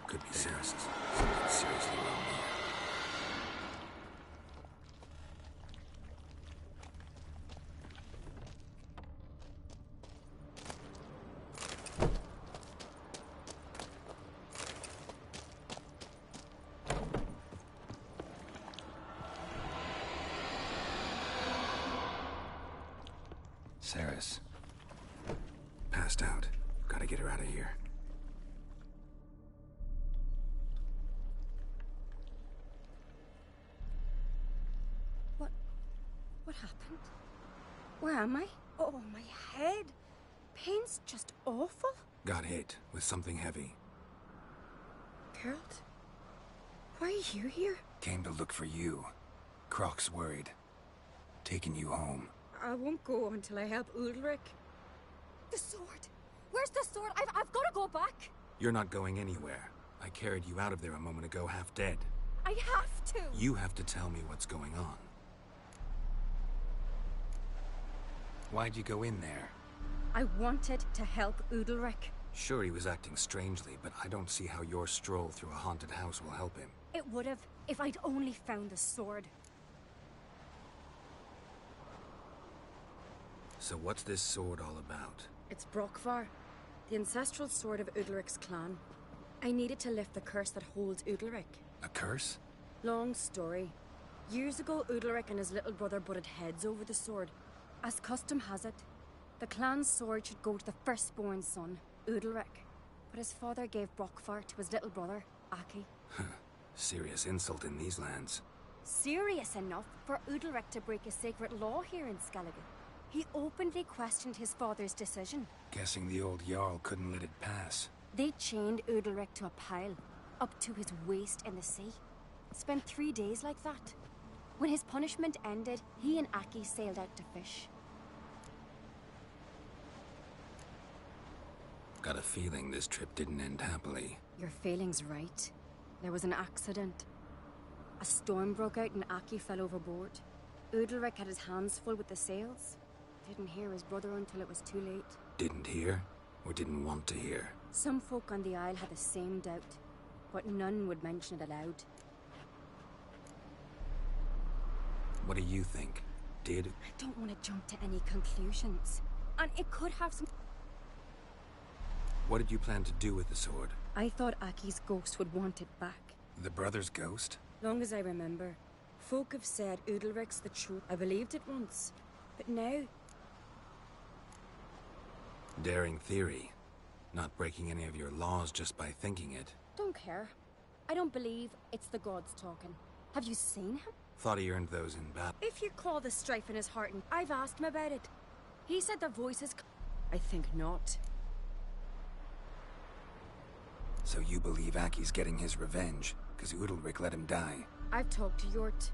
Could be Ceres. Something seriously wrong here. Ceres. Passed out. Gotta get her out of here. What happened? Where am I? Oh, my head. Pain's just awful. Got hit with something heavy. Geralt? Why are you here? Came to look for you. Croc's worried. Taking you home. I won't go until I help Udalric. The sword! Where's the sword? I've got to go back! You're not going anywhere. I carried you out of there a moment ago half dead. I have to! You have to tell me what's going on. Why'd you go in there? I wanted to help Udalric. Sure, he was acting strangely, but I don't see how your stroll through a haunted house will help him. It would have, if I'd only found the sword. So what's this sword all about? It's Brokvar, the ancestral sword of Udalric's clan. I needed to lift the curse that holds Udalric. A curse? Long story. Years ago, Udalric and his little brother butted heads over the sword. As custom has it, the clan's sword should go to the firstborn son, Udalric. But his father gave Brokvar to his little brother, Aki. Serious insult in these lands. Serious enough for Udalric to break a sacred law here in Skellige. He openly questioned his father's decision. Guessing the old Jarl couldn't let it pass. They chained Udalric to a pile, up to his waist in the sea. Spent 3 days like that. When his punishment ended, he and Aki sailed out to fish. Got a feeling this trip didn't end happily. Your feeling's right. There was an accident. A storm broke out and Aki fell overboard. Udalric had his hands full with the sails. Didn't hear his brother until it was too late. Didn't hear? Or didn't want to hear? Some folk on the Isle had the same doubt, but none would mention it aloud. What do you think? Did? I don't want to jump to any conclusions. And it could have some... What did you plan to do with the sword? I thought Aki's ghost would want it back. The brother's ghost? Long as I remember. Folk have said Udalric's the truth. I believed it once. But now... Daring theory. Not breaking any of your laws just by thinking it. Don't care. I don't believe it's the gods talking. Have you seen him? Thought he earned those in battle. If you call the strife in his heart, and I've asked him about it. He said the voices... I think not. So you believe Aki's getting his revenge, because Udalric let him die? I've talked to Yort.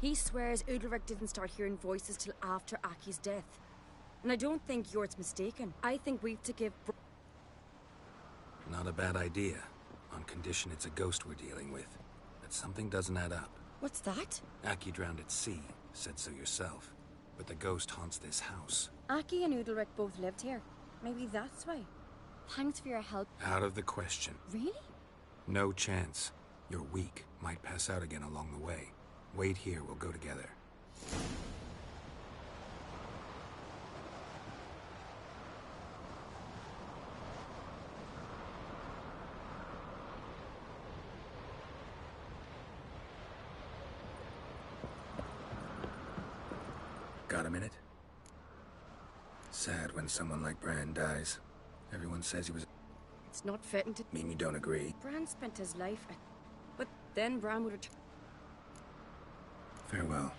He swears Udalric didn't start hearing voices till after Aki's death. And I don't think Yort's mistaken. I think we've to give... Not a bad idea. On condition it's a ghost we're dealing with. But something doesn't add up. What's that? Aki drowned at sea. Said so yourself. But the ghost haunts this house. Aki and Udalric both lived here. Maybe that's why. Thanks for your help. Out of the question. Really? No chance. You're weak. Might pass out again along the way. Wait here, we'll go together. Got a minute? Sad when someone like Bran dies. Everyone says he was... It's not fitting to... Mean you don't agree? Bran spent his life... But then Bran would have... Farewell.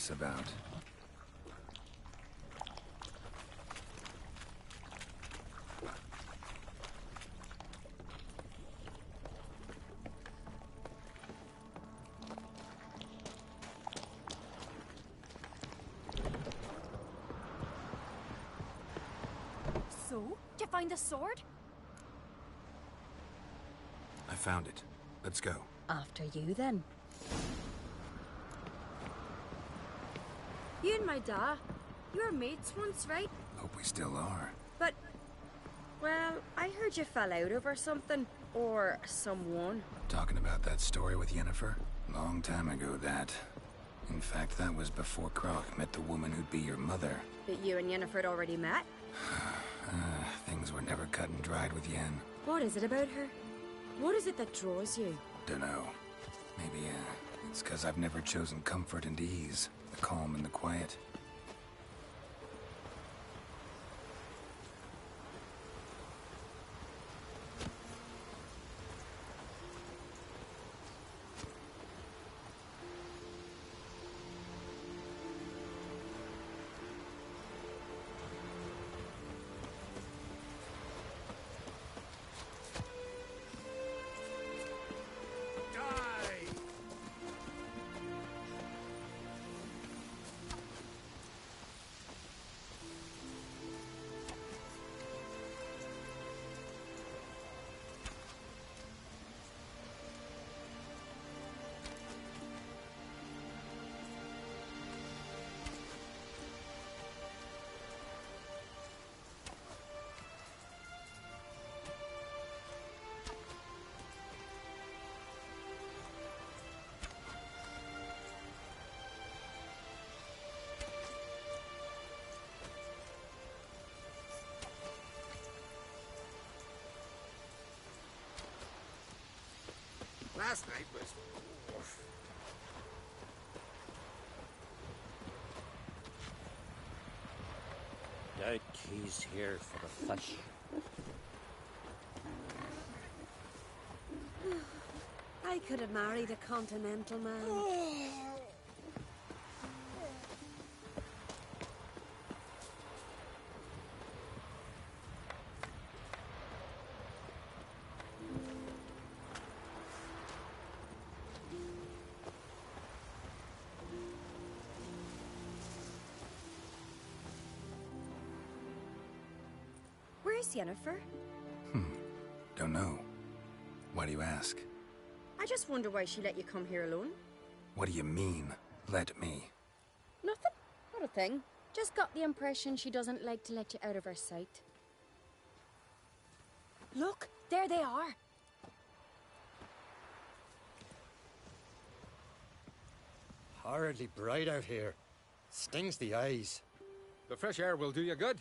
this about? So, did you find the sword? I found it. Let's go. After you, then. You and my dad, you were mates once, right? Hope we still are. But, well, I heard you fell out over something. Or someone. Talking about that story with Yennefer? Long time ago, that. In fact, that was before Croc met the woman who'd be your mother. But you and Yennefer had already met? Things were never cut and dried with Yen. What is it about her? What is it that draws you? Dunno. Maybe, it's 'cause I've never chosen comfort and ease. The calm and the quiet. Last night was... Doubt he's here for the fish. I could have married a continental man. Where's Yennefer? Don't know. Why do you ask? I just wonder why she let you come here alone. What do you mean, let me? Nothing. Not a thing. Just got the impression she doesn't like to let you out of her sight. Look, there they are. Horridly bright out here. Stings the eyes. The fresh air will do you good.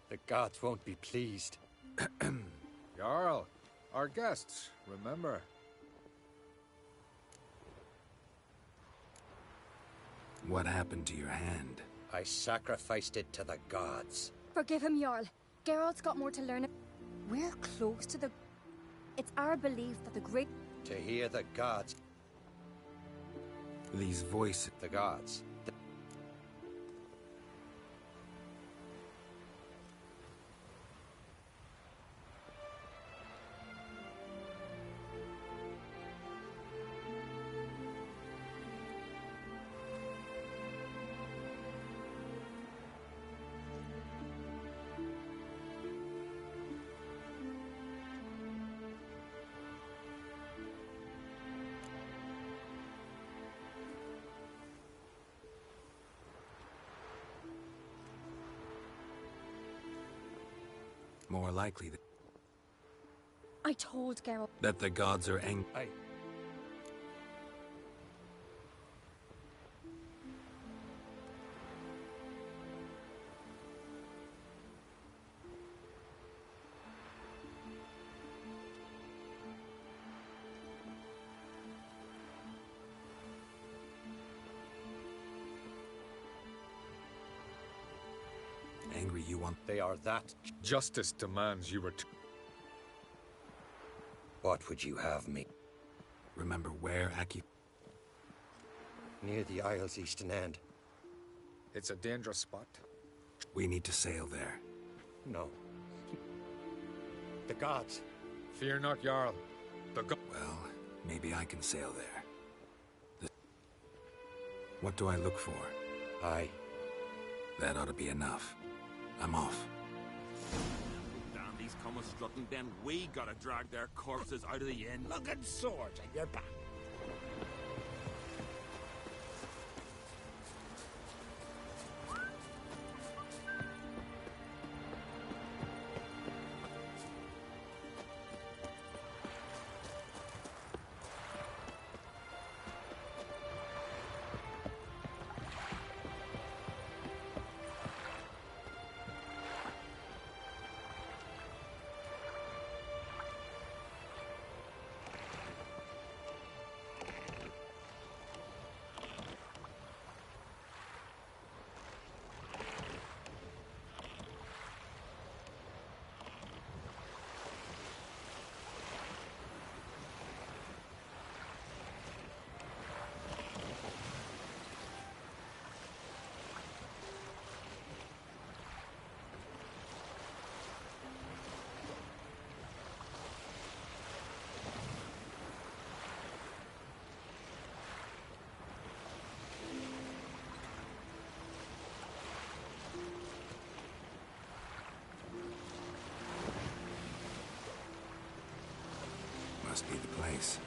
The gods won't be pleased. Jarl, our guests, remember. What happened to your hand? I sacrificed it to the gods. Forgive him, Jarl. Geralt's got more to learn. We're close to the... It's our belief that the great... To hear the gods. These voices... The gods. More likely I told Geralt. that the gods are angry. Angry you want... They are that. Justice demands you What would you have me? Remember where, Aki? Near the Isle's eastern end. It's a dangerous spot. We need to sail there. No. The gods. Fear not, Jarl. Well, maybe I can sail there. What do I look for? Aye. That ought to be enough. I'm off. Dandies come a strutting, then we gotta drag their corpses out of the inn. Look at swords at your back. Must be the place.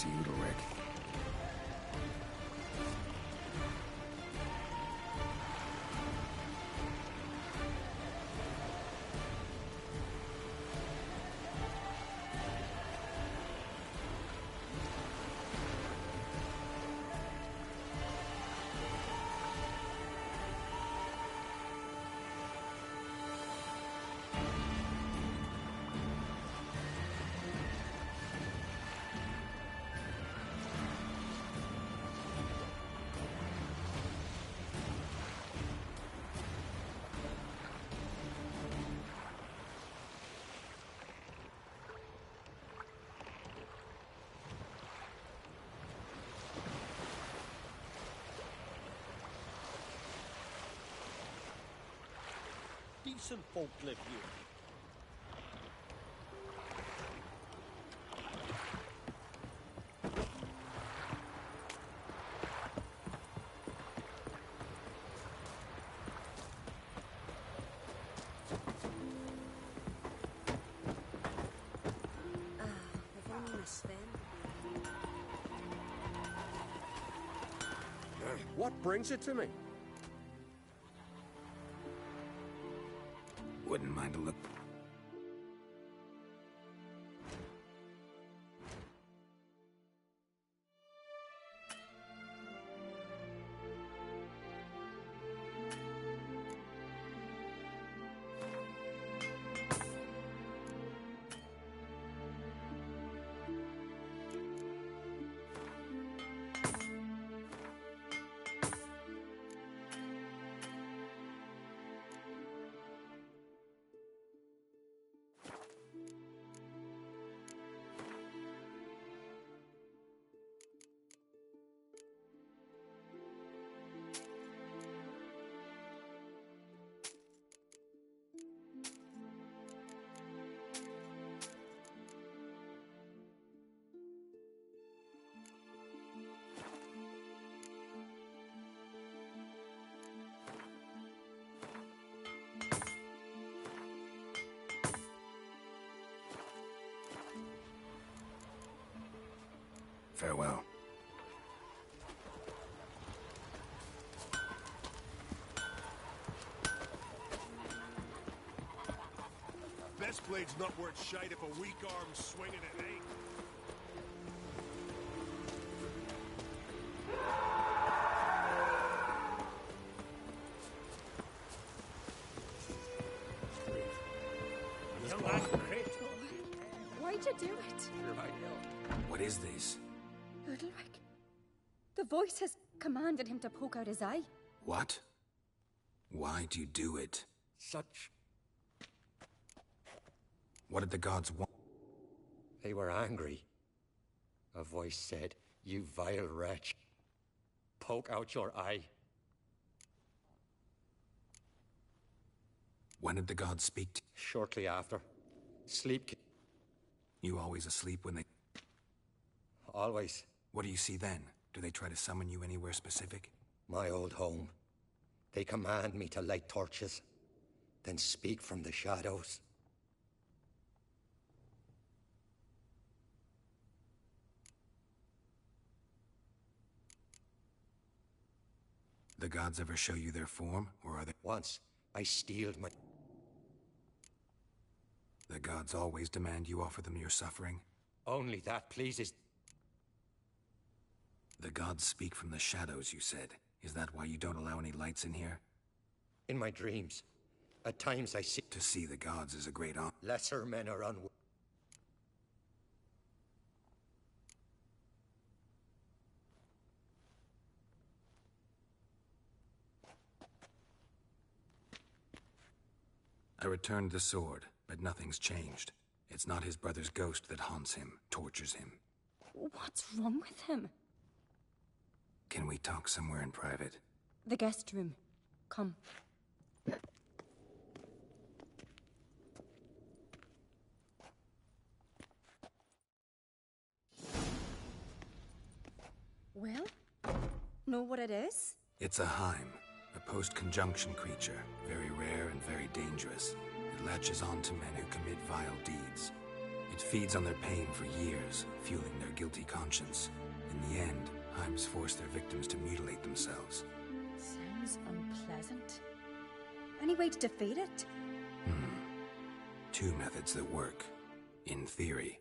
see Udalric. Decent folk live here. If only Miss Sven. What brings it to me? Wouldn't mind a look. Farewell. Best blade's not worth shite if a weak arm's swinging it ain't. Why'd you do it? What is this? Udalric. The voice has commanded him to poke out his eye. What? Why'd you do it? Such... What did the gods want? They were angry. A voice said, "You vile wretch. Poke out your eye." When did the gods speak to Shortly after. Sleep... you? Always asleep when they... Always. What do you see then? Do they try to summon you anywhere specific? My old home. They command me to light torches, then speak from the shadows. The gods ever show you their form, or are they... Once, I steeled my... The gods always demand you offer them your suffering? Only that pleases... The gods speak from the shadows, you said. Is that why you don't allow any lights in here? In my dreams, at times I see... To see the gods is a great honor. Lesser men are unworthy. I returned the sword, but nothing's changed. It's not his brother's ghost that haunts him, tortures him. What's wrong with him? Can we talk somewhere in private? The guest room. Come. Well, know what it is? It's a Heim, a post-conjunction creature, very rare and very dangerous. It latches on to men who commit vile deeds. It feeds on their pain for years, fueling their guilty conscience. In the end, Heims force their victims to mutilate themselves. Sounds unpleasant. Any way to defeat it? Two methods that work, in theory.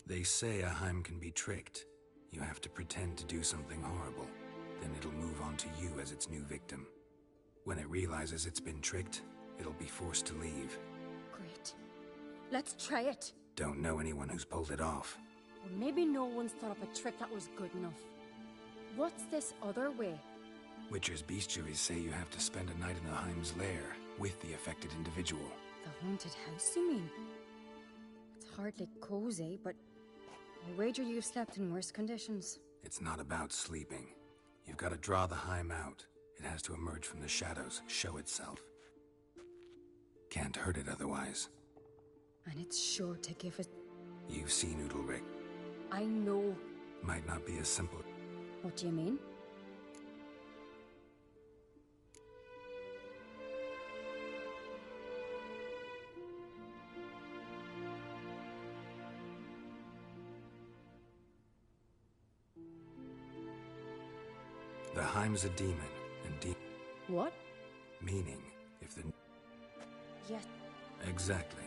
They say a Heim can be tricked. You have to pretend to do something horrible. Then it'll move on to you as its new victim. When it realizes it's been tricked, it'll be forced to leave. Great. Let's try it. Don't know anyone who's pulled it off. Or maybe no one's thought up a trick that was good enough. What's this other way? Witcher's bestiaries say you have to spend a night in the Heim's lair with the affected individual. The haunted house, you mean? It's hardly cozy, but I wager you've slept in worse conditions. It's not about sleeping. You've got to draw the Heim out. It has to emerge from the shadows, show itself. Can't hurt it otherwise. And it's sure to give it... You've seen Udalric. I know. Might not be as simple. What do you mean? The Heim's a demon, and What? meaning, if the... Yes. Exactly.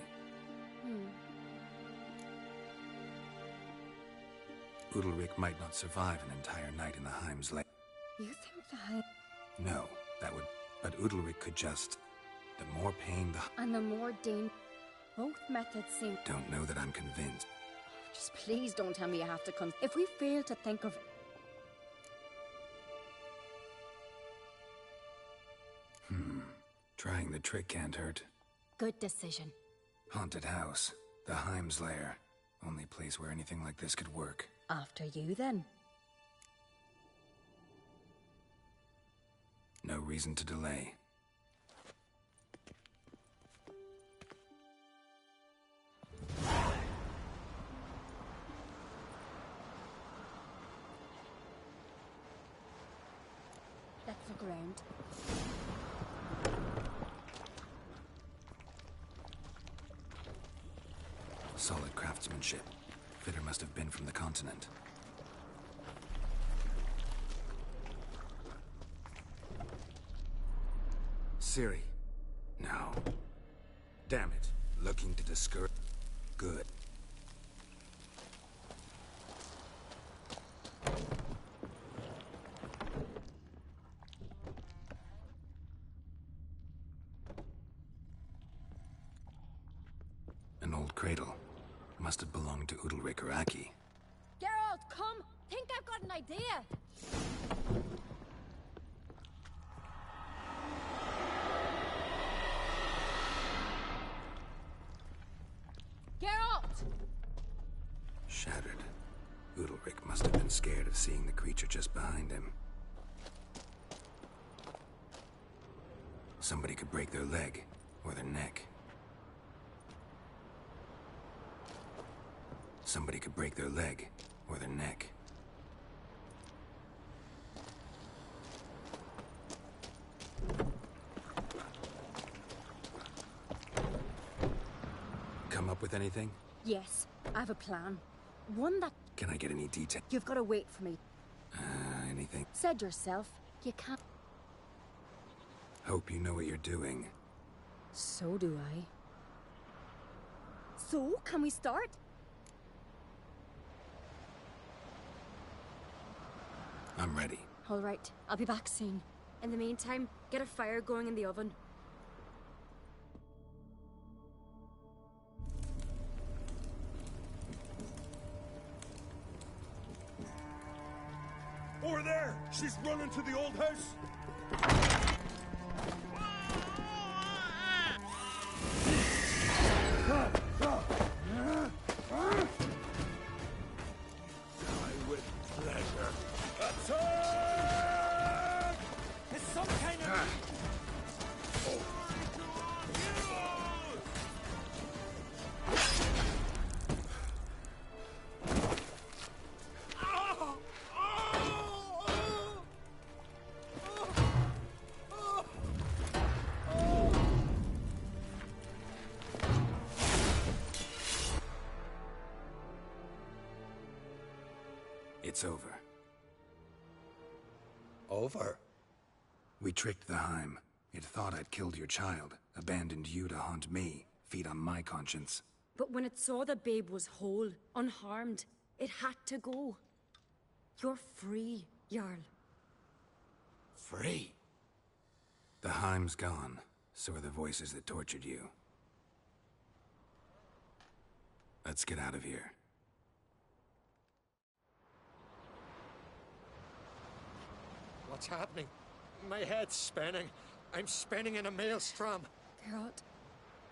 Udalric might not survive an entire night in the Heim's lair. You think the Heim... No, that would... But Udalric could just... The more pain, the... And the more both methods seem... Don't know that I'm convinced. Just please don't tell me you have to If we fail to think of... Trying the trick can't hurt. Good decision. Haunted house. The Heim's lair. Only place where anything like this could work. After you, then. No reason to delay. Let's look around. Solid craftsmanship. Fitter must have been from the continent. Ciri. No. Damn it. Looking to discourage... Good. An old cradle. Must have belonged to Udalric or Aki. Geralt, come! Think I've got an idea! Geralt! Shattered. Udalric must have been scared of seeing the creature just behind him. Somebody could break their leg, or their neck. Somebody could break their leg, or their neck. Come up with anything? Yes, I have a plan. One that... Can I get any detail? You've got to wait for me. Anything? Said yourself, you can't... Hope you know what you're doing. So do I. So, can we start? I'm ready. All right, I'll be back soon. In the meantime, get a fire going in the oven. Over there! She's running to the old house! I with pleasure. Attack! There's some kind of... It's over. Over? We tricked the Heim. It thought I'd killed your child, abandoned you to haunt me, feed on my conscience. But when it saw the babe was whole, unharmed, it had to go. You're free, Jarl. Free? The Heim's gone, so are the voices that tortured you. Let's get out of here. What's happening? My head's spinning. I'm spinning in a maelstrom. Geralt,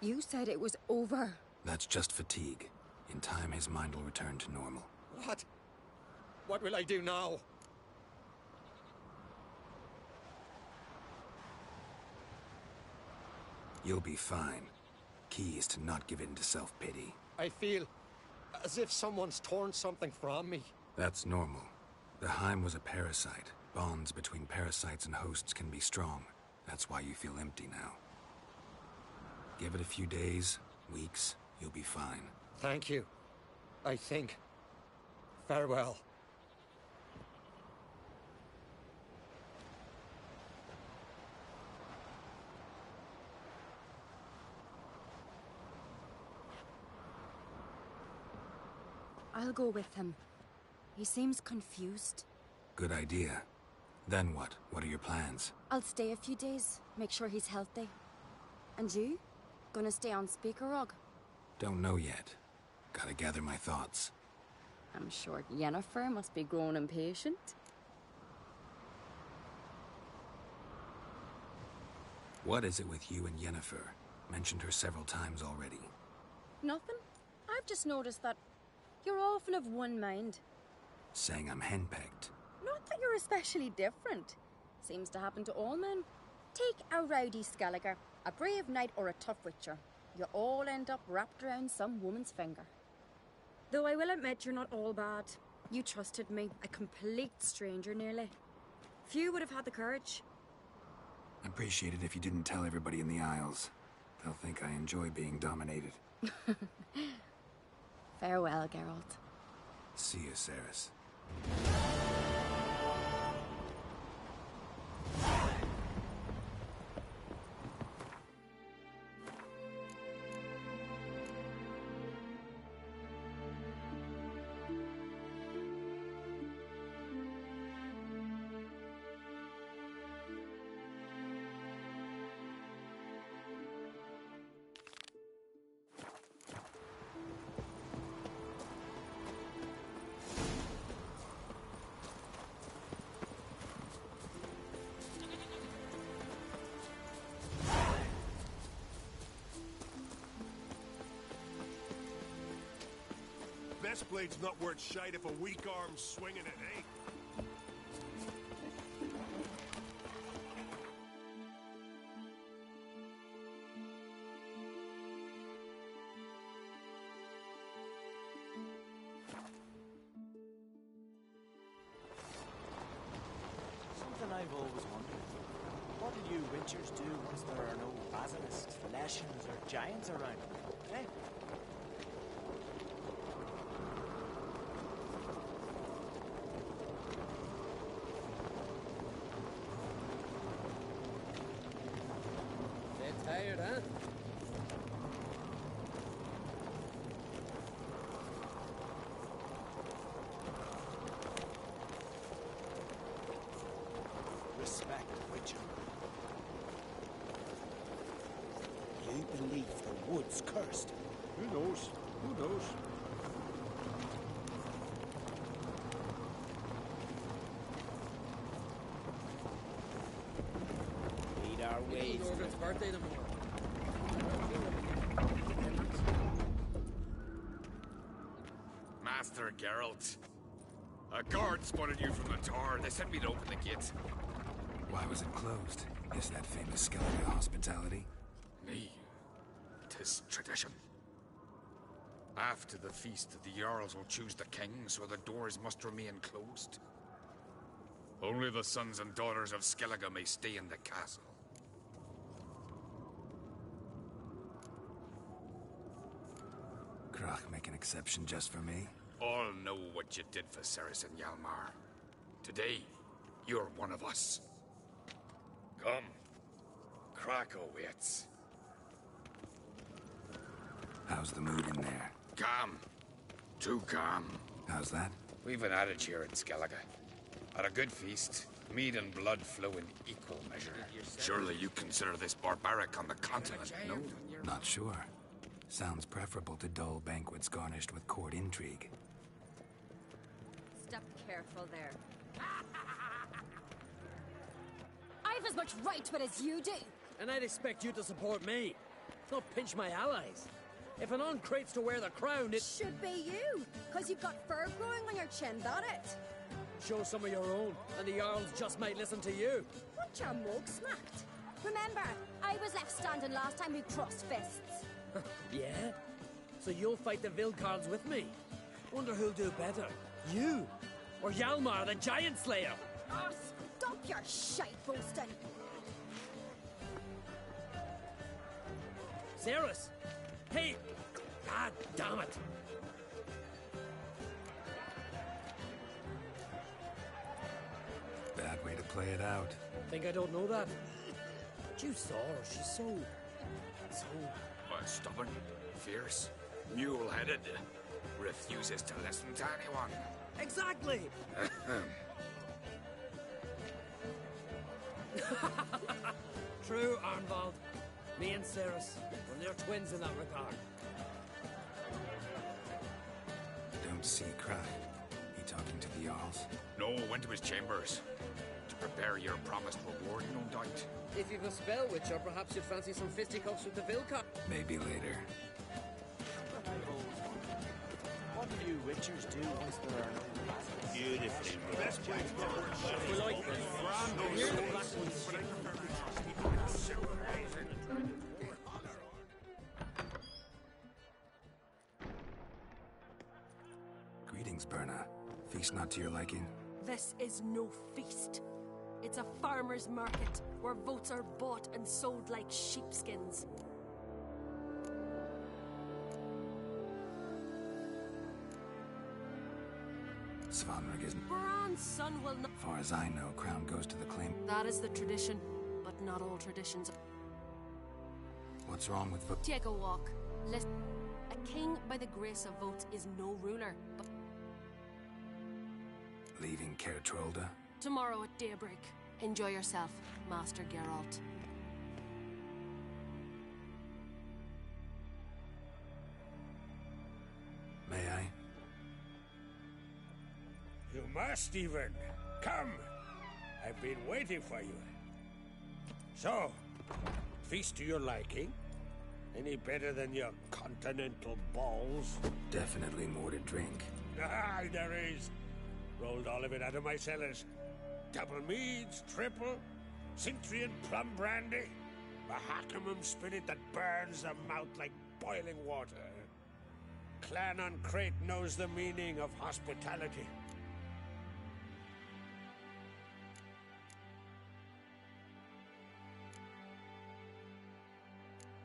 you said it was over. That's just fatigue. In time, his mind will return to normal. What? What will I do now? You'll be fine. Key is to not give in to self-pity. I feel as if someone's torn something from me. That's normal. The Heim was a parasite. Bonds between parasites and hosts can be strong. That's why you feel empty now. Give it a few days, weeks, you'll be fine. Thank you. I think. Farewell. I'll go with him. He seems confused. Good idea. Then what? What are your plans? I'll stay a few days, make sure he's healthy. And you? Gonna stay on Speaker Rog? Don't know yet. Gotta gather my thoughts. I'm sure Yennefer must be growing impatient. What is it with you and Yennefer? Mentioned her several times already. Nothing. I've just noticed that you're often of one mind. Saying I'm henpecked. Not that you're especially different. Seems to happen to all men. Take a rowdy Skelliger, a brave knight or a tough witcher. You all end up wrapped around some woman's finger. Though I will admit you're not all bad. You trusted me, a complete stranger nearly. Few would have had the courage. I'd appreciate it if you didn't tell everybody in the Isles. They'll think I enjoy being dominated. Farewell, Geralt. See you, Ceres. Best blade's not worth shite if a weak arm's swinging it, eh? Something I've always wondered. What do you witchers do once there are no basilisks, leshens, or giants around? Eh? Tired, huh? Respect, witcher. You believe the wood's cursed? Who knows? Who knows? Lead our ways. Norgren's birthday tomorrow. Master Geralt. A guard spotted you from the tower. They sent me to open the gate. Why was it closed? Is that famous Skellige hospitality? Me. 'Tis tradition. After the feast, the Jarls will choose the king, so the doors must remain closed. Only the sons and daughters of Skellige may stay in the castle. Krach make an exception just for me? All know what what you did for Ceres and Hjalmar. Today, you're one of us. Come. Krakow waits. How's the mood in there? Calm. Too calm. How's that? We've an adage here in Skellige. At a good feast, meat and blood flow in equal measure. Surely you consider this barbaric on the continent, no? Not sure. Sounds preferable to dull banquets garnished with court intrigue. Step careful there. I've as much right to it as you do. And I'd expect you to support me, not pinch my allies. If an uncrate's to wear the crown, it Should be you, because you've got fur growing on your chin, that it? show some of your own, and the Jarls just might listen to you. Want your mug smacked? Remember, I was left standing last time we crossed fists. Yeah? So you'll fight the Vilcards with me? Wonder who'll do better, you or Hjalmar the Giant Slayer? Oh, stop your shite boasting. Ceres! Hey! God damn it! Bad way to play it out. Think I don't know that? But you saw her, she's so... Stubborn, fierce, mule-headed. Refuses to listen to anyone. Exactly! True, Arnvald. Me and Ceres, well, they're twins in that regard. Don't see Cry. He talking to the Jarls? No, went to his chambers. To prepare your promised reward, no doubt. If you've a spell, Witcher, perhaps you'd fancy some fisticuffs with the Vilcard. Maybe later. What do you Witchers do once there are no basilisk? Beautifully. Best blades not worth shite. We like this. Here's the black ones. Greetings, Berna. Feast not to your liking? This is no feast. It's a farmer's market where votes are bought and sold like sheepskins. Svanrig isn't. Bran's son will not. Far as I know, crown goes to the claim. That is the tradition, but not all traditions. What's wrong with vote? Take a walk. Listen. A king by the grace of votes is no ruler, but Leaving Caer Trolda? tomorrow at daybreak. Enjoy yourself, Master Geralt. May I? You must, even. Come. I've been waiting for you. So, feast to your liking? Any better than your continental balls? Definitely more to drink. Aye, there is. Rolled all of it out of my cellars. Double meads, triple, Cintrian plum brandy, Mahakimum spirit that burns the mouth like boiling water. Clan on Crate knows the meaning of hospitality.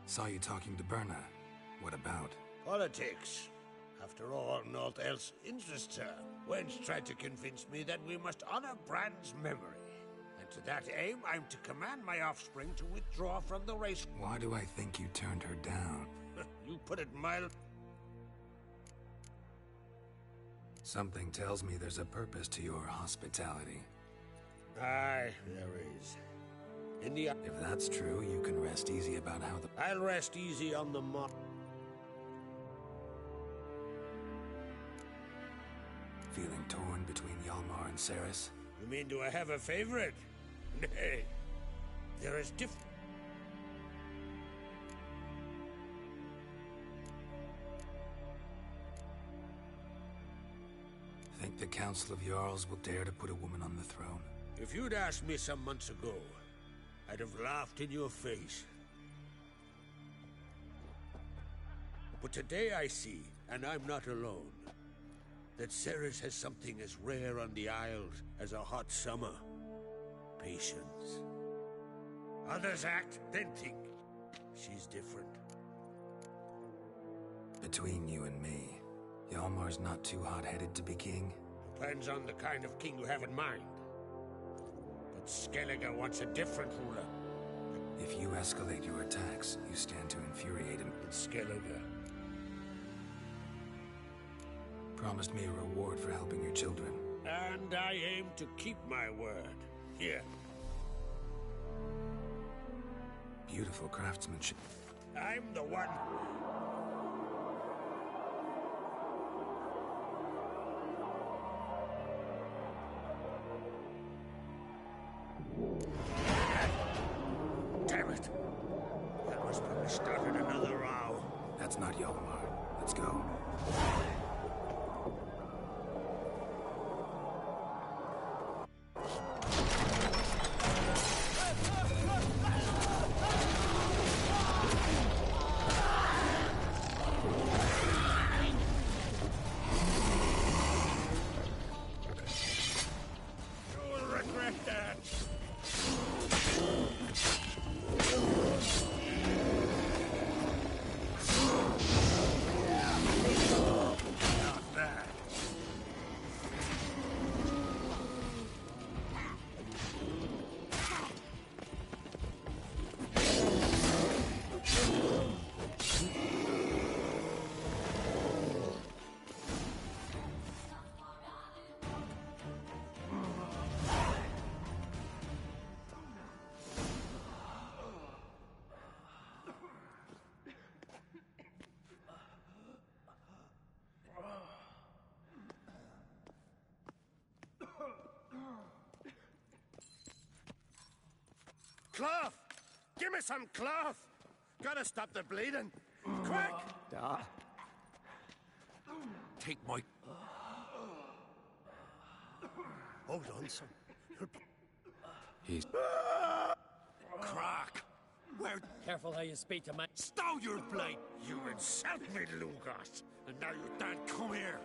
Saw you talking to Berna. What about? Politics. After all, naught else interests her. Wench tried to convince me that we must honor Bran's memory. And to that aim, I'm to command my offspring to withdraw from the race. Why do I think you turned her down? You put it mild. Something tells me there's a purpose to your hospitality. Aye, there is. In the... If that's true, you can rest easy about how the... I'll rest easy on the mo... Feeling torn between Hjalmar and Ceres? You mean, do I have a favorite? Nay. There is different... Think the Council of Jarls will dare to put a woman on the throne? If you'd asked me some months ago, I'd have laughed in your face. But today I see, and I'm not alone, that Ceres has something as rare on the Isles as a hot summer. Patience. Others act, then think. She's different. Between you and me, Hjalmar's not too hot-headed to be king? Depends on the kind of king you have in mind. But Skellige wants a different ruler. If you escalate your attacks, you stand to infuriate him. Skellige. Promised me a reward for helping your children. And I aim to keep my word. Here. Beautiful craftsmanship. I'm the one. Damn it. That was when we started another row. That's not Hjalmar. Let's go. Cloth! Give me some cloth! Gotta stop the bleeding. Quick! Take my... Hold on, son. He's... Crack! Where... Careful how you speak to me. Stow your blade! You insult me, Lugas! And now you don't come here!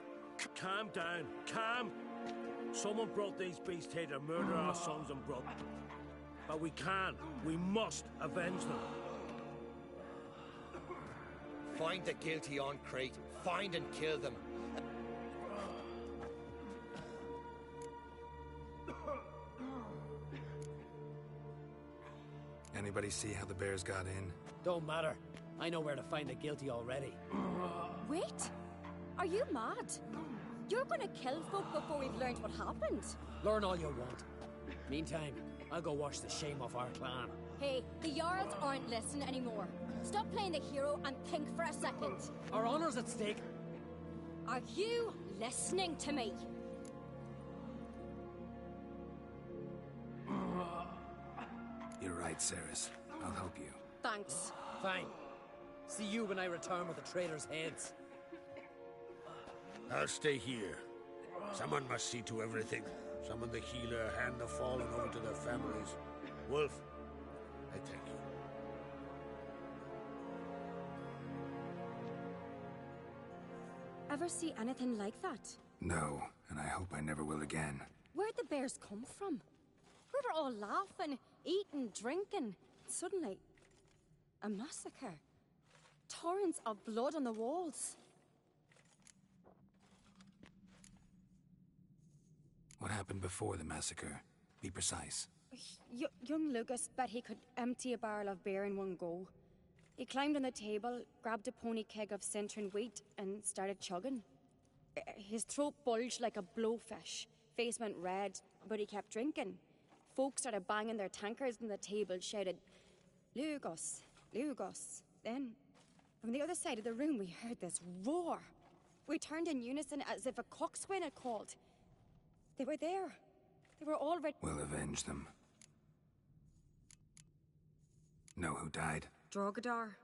Calm down. Calm. Someone brought these beasts here to murder our sons and brothers. But we must avenge them. Find the guilty on Crate. Find and kill them. Anybody see how the bears got in? Don't matter. I know where to find the guilty already. Wait! Are you mad? You're gonna kill folk before we've learned what happened. Learn all you want. Meantime, I'll go wash the shame off our clan. Hey, the Jarls aren't listening anymore. Stop playing the hero and think for a second. Our honor's at stake. Are you listening to me? You're right, Ceres. I'll help you. Thanks. Fine. See you when I return with the traitors' heads. I'll stay here. Someone must see to everything. Summon the healer, hand the fallen over to their families. Wolf, I thank you. Ever see anything like that? No, and I hope I never will again. Where'd the bears come from? We were all laughing, eating, drinking. Suddenly, a massacre. Torrents of blood on the walls. What happened before the massacre? Be precise. Young Lucas bet he could empty a barrel of beer in one go. He climbed on the table, grabbed a pony keg of centering wheat, and started chugging. His throat bulged like a blowfish. Face went red, but he kept drinking. Folks started banging their tankards on the table, shouted, "Lugos, Lugos." Then, from the other side of the room, we heard this roar. We turned in unison as if a coxswain had called. They were there. They were all ready. We'll avenge them. Know who died? Drogadar.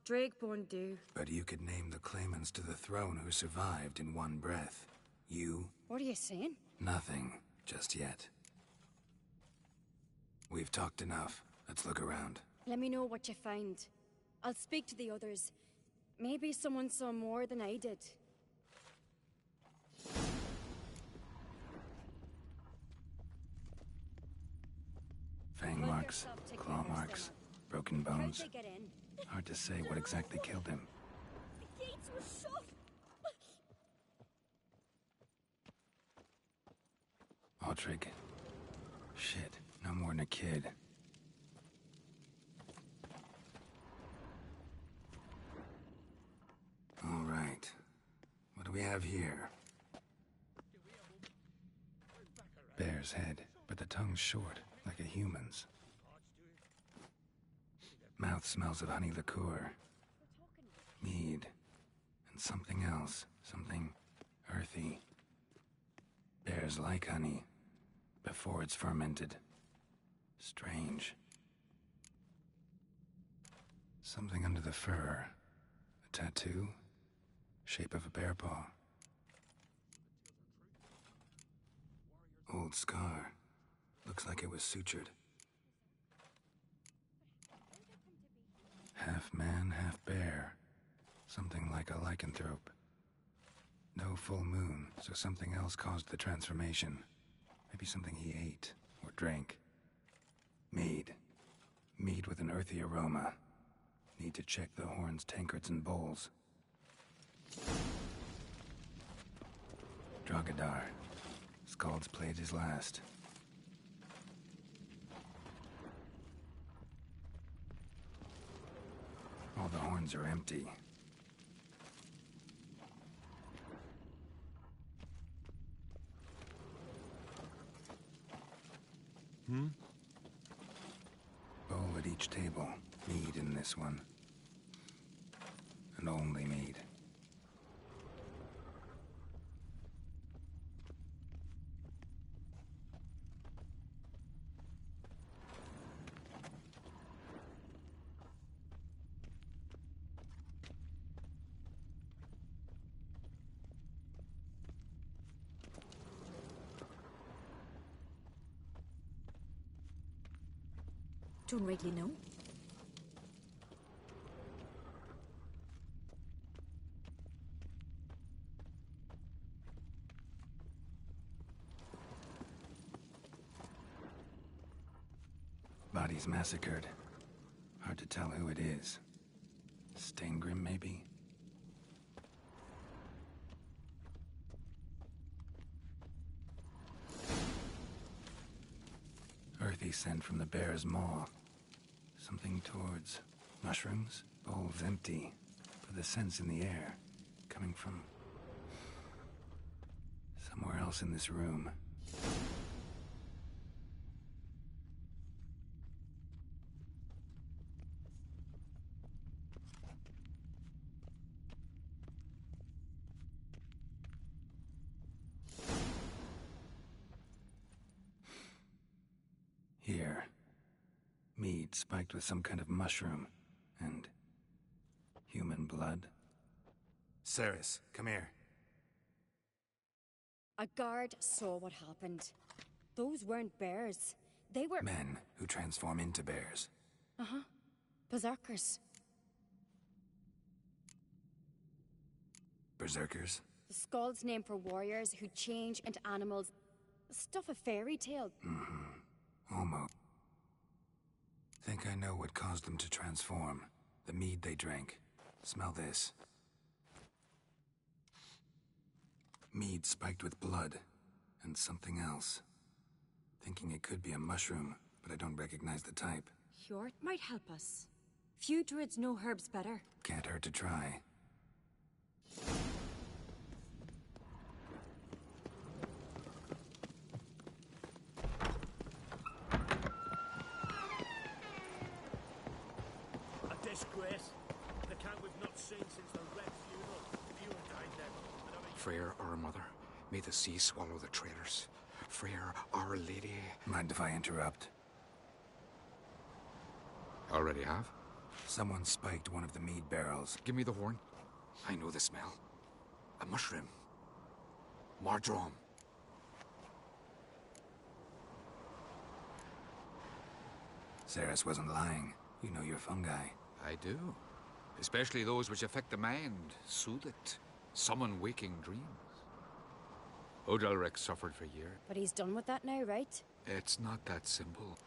Drakeborn do. But you could name the claimants to the throne who survived in one breath. You? What are you saying? Nothing. Just yet. We've talked enough. Let's look around. Let me know what you find. I'll speak to the others. Maybe someone saw more than I did. Fang marks, claw marks, broken bones. How'd they get in? Hard to say what exactly killed him. The gates were shut! Patrick. Shit, no more than a kid. All right. What do we have here? Bear's head, but the tongue's short, like a human's. Mouth smells of honey liqueur. Mead. And something else. Something earthy. Bears like honey. Before it's fermented. Strange. Something under the fur. A tattoo? Shape of a bear paw. Old scar. Looks like it was sutured. Half man, half bear. Something like a lycanthrope. No full moon, so something else caused the transformation. Maybe something he ate or drank. Mead. Mead with an earthy aroma. Need to check the horns, tankards, and bowls. Drogadar. Skald's played his last. All the horns are empty. Bowl at each table. Mead in this one. And only mead. Don't rightly know. Bodies massacred. Hard to tell who it is. Staingrim, maybe? Earthy scent from the bear's maw. Something towards mushrooms. Bowl's empty, but the scent's in the air. Coming from somewhere else in this room. Here. Mead spiked with some kind of mushroom. And human blood. Ceres, come here. A guard saw what happened. Those weren't bears. They were... Men who transform into bears. Uh-huh. Berserkers. Berserkers? The Skald's name for warriors who change into animals. Stuff a fairy tale. Almost. Think I know what caused them to transform. The mead they drank. Smell this. Mead spiked with blood. And something else. Thinking it could be a mushroom, but I don't recognize the type. Hjort might help us. Few druids know herbs better. Can't hurt to try. A disgrace. The kind we've not seen since the Red Funeral. Fewer died then. Freyr, our mother, may the sea swallow the traitors. Freyr, our lady. Mind if I interrupt? Already have? Someone spiked one of the mead barrels. Give me the horn. I know the smell. A mushroom. Mardrome. Ceres wasn't lying. You know your fungi. I do. Especially those which affect the mind, soothe it, summon waking dreams. Odalric suffered for years. But he's done with that now, right? It's not that simple.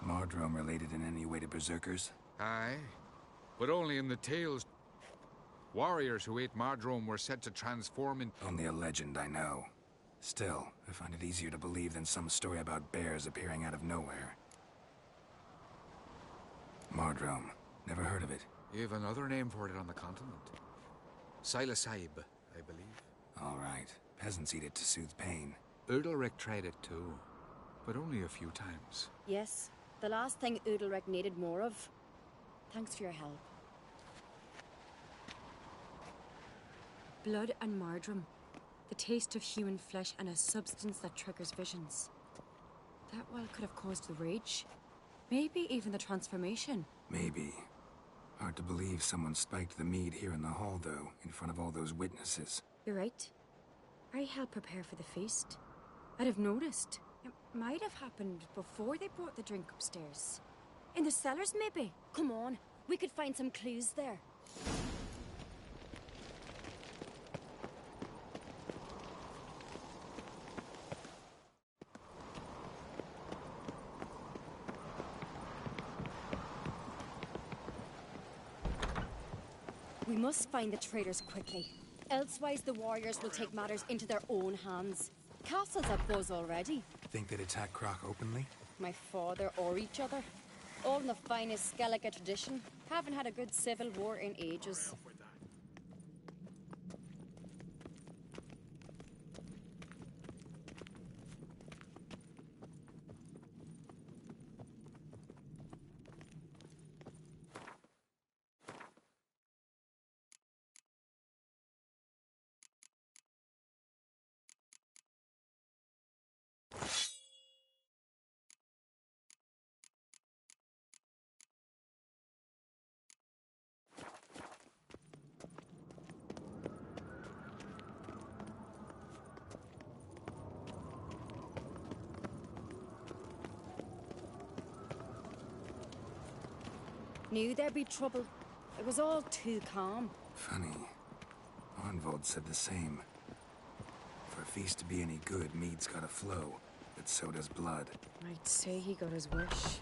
Mardrome related in any way to berserkers? Aye, but only in the tales. Warriors who ate Mardrome were said to transform in... Only a legend I know. Still, I find it easier to believe than some story about bears appearing out of nowhere. Mardrome. Never heard of it. You've another name for it on the continent. Silasaib, I believe. All right. Peasants eat it to soothe pain. Udalric tried it too, but only a few times. Yes, the last thing Udalric needed more of. Thanks for your help. Blood and Mardrome. The taste of human flesh and a substance that triggers visions. That well could have caused the rage. Maybe even the transformation. Maybe. Hard to believe someone spiked the mead here in the hall, though, in front of all those witnesses. You're right. I helped prepare for the feast. I'd have noticed. It might have happened before they brought the drink upstairs. In the cellars, maybe? Come on, we could find some clues there. We must find the traitors quickly. Elsewise, the warriors will take matters into their own hands. Castle's abuzz already. Think they'd attack Croc openly? My father or each other. All in the finest Skellige tradition. Haven't had a good civil war in ages. Knew there'd be trouble. It was all too calm. Funny. Arnvold said the same. For a feast to be any good, mead's gotta flow, but so does blood. I'd say he got his wish.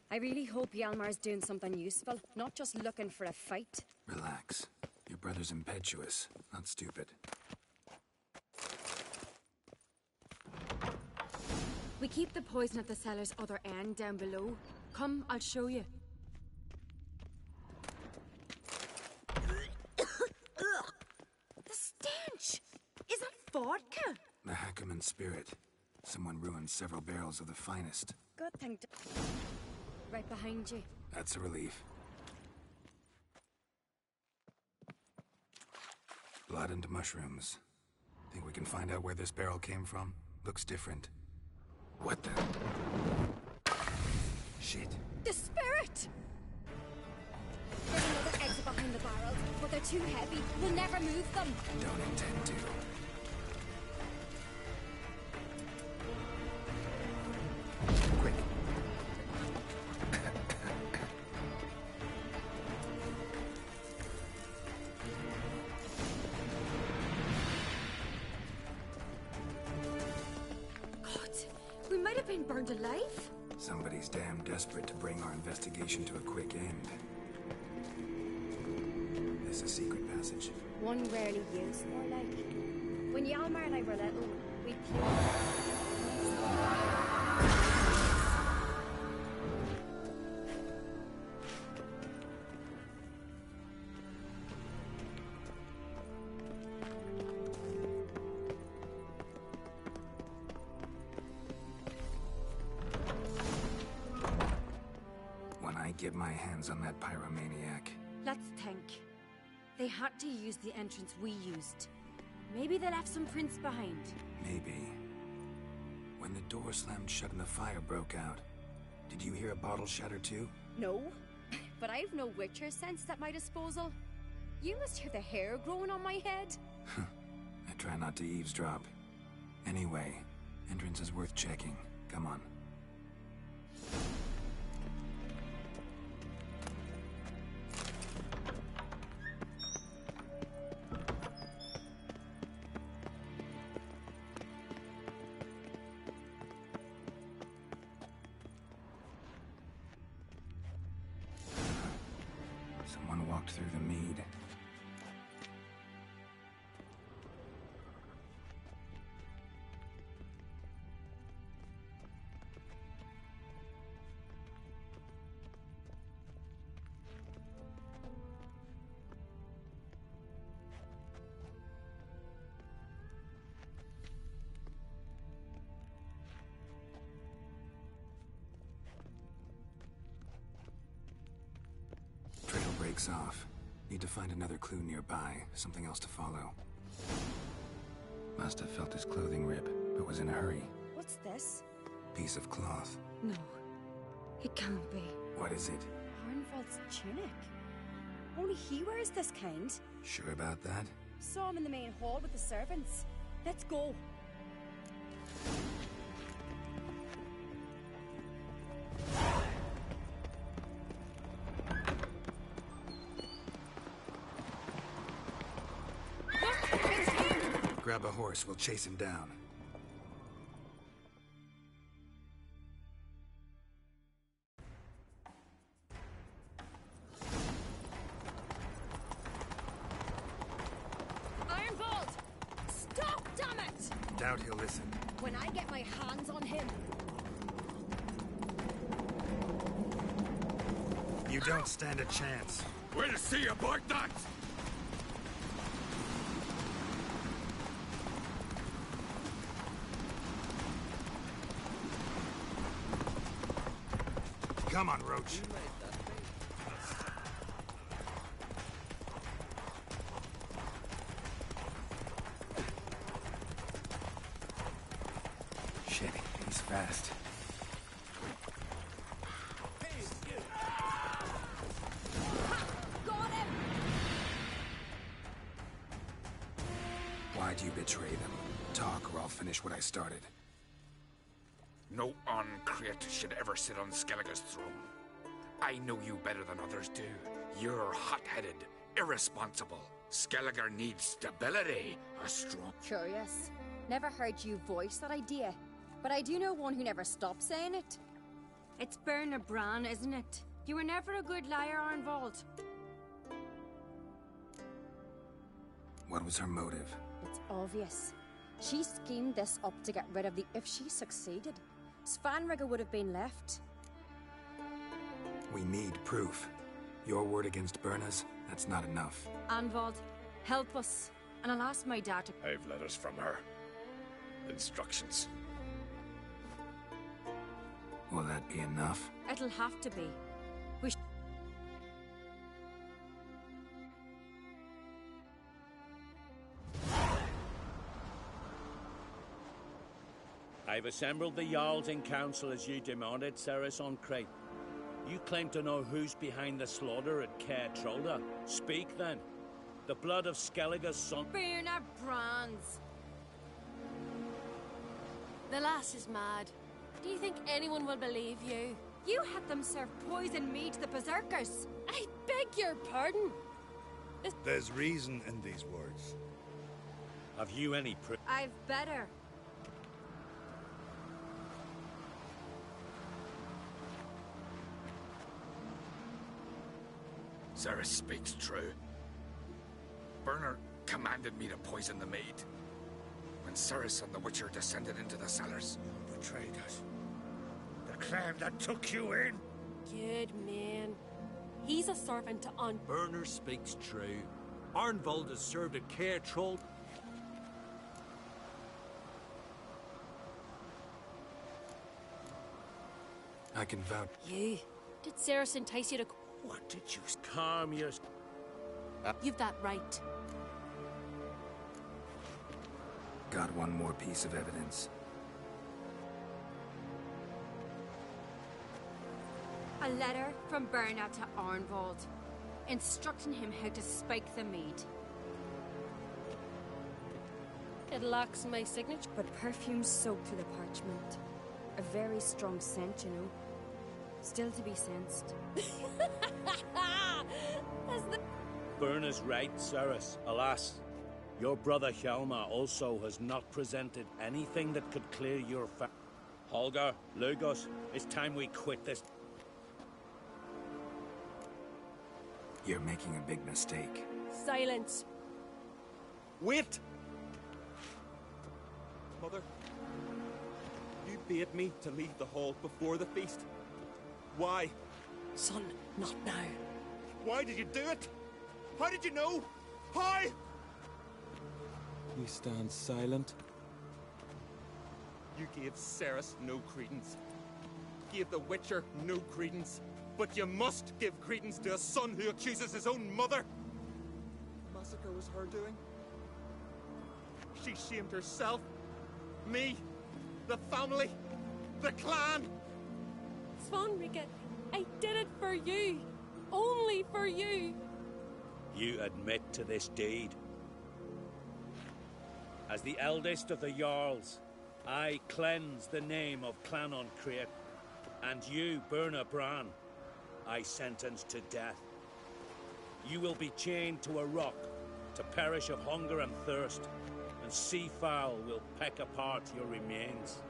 I really hope Hjalmar's doing something useful, not just looking for a fight. Relax. Your brother's impetuous, not stupid. We keep the poison at the cellar's other end down below. Come, I'll show you. The stench! Is that vodka? The Hackerman spirit. Someone ruined several barrels of the finest. Good thing to... Right behind you. That's a relief. Blood and mushrooms. Think we can find out where this barrel came from? Looks different. What the... Shit. The spirit! There's another exit behind the barrels, but they're too heavy. We'll never move them. Don't intend to. Quick. We might have been burned alive. Somebody's damn desperate to bring our investigation to a quick end. There's a secret passage. One rarely used, more like. When Hjalmar and I were little, we played... Get my hands on that pyromaniac. Let's think. They had to use the entrance we used. Maybe they left some prints behind. Maybe. When the door slammed shut and the fire broke out, did you hear a bottle shatter too? No, but I've no Witcher sense at my disposal. You must hear the hair growing on my head. I try not to eavesdrop. Anyway, entrance is worth checking. Come on. walked through the mead. Trail breaks off. Need to find another clue nearby, something else to follow. Must have felt his clothing rip, but was in a hurry. What's this? Piece of cloth. No. It can't be. What is it? Arnvald's tunic. Only he wears this kind. Sure about that? Saw him in the main hall with the servants. Let's go. Grab a horse, we'll chase him down. Ironvolt! Stop, damn it! Doubt he'll listen. When I get my hands on him. You don't stand a chance. We'll see about that! Come on, Roach. Shit, he's fast. Got him! Why'd you betray them? Talk, or I'll finish what I started. No Ancrate should ever sit on Skellige's throne. I know you better than others do. You're hot-headed, irresponsible. Skellige needs stability, a strong... Curious. Never heard you voice that idea. But I do know one who never stops saying it. It's Berna Bran, isn't it? You were never a good liar, Arnvald. What was her motive? It's obvious. She schemed this up to get rid of the... If she succeeded, Svanrigga would have been left. We need proof. Your word against Berna's, that's not enough. Arnvald, help us. And I'll ask my dad to... I've letters from her. Instructions. Will that be enough? It'll have to be. We sh I've assembled the Jarls in council as you demanded, Ceres on Crate. You claim to know who's behind the slaughter at Caer Trolda. Speak then. The blood of Skellige's son... Berna Brands. The lass is mad. Do you think anyone will believe you? You had them serve poison mead to the berserkers. I beg your pardon. There's reason in these words. Have you any proof? I've better. Ceres speaks true. Berner commanded me to poison the maid. When Ceres and the Witcher descended into the cellars. You betrayed us. The clan that took you in. Good man. He's a servant to Berner speaks true. Arnvald has served at Caer Troll. I can vouch. You. Did Ceres entice you to... What did you... Calm your... You've that right. Got one more piece of evidence. A letter from Berna to Arnvald, instructing him how to spike the mead. It lacks my signature. But perfume soaked through the parchment. A very strong scent, you know. Still to be sensed. Berna's right, Ceres. Alas, your brother Hjalmar also has not presented anything that could clear your Holger, Lugos, it's time we quit this. You're making a big mistake. Silence. Wait! Mother, you bade me to leave the hall before the feast. Why? Son, not now. Why did you do it? How did you know? How? You stand silent. You gave Ceres no credence. Gave the Witcher no credence. But you must give credence to a son who accuses his own mother. The massacre was her doing. She shamed herself. Me. The family. The clan. Svanrika, I did it for you. Only for you. You admit to this deed. As the eldest of the Jarls, I cleanse the name of Clan on Crete, and you, Burna Bran, I sentence to death. You will be chained to a rock to perish of hunger and thirst, and sea fowl will peck apart your remains.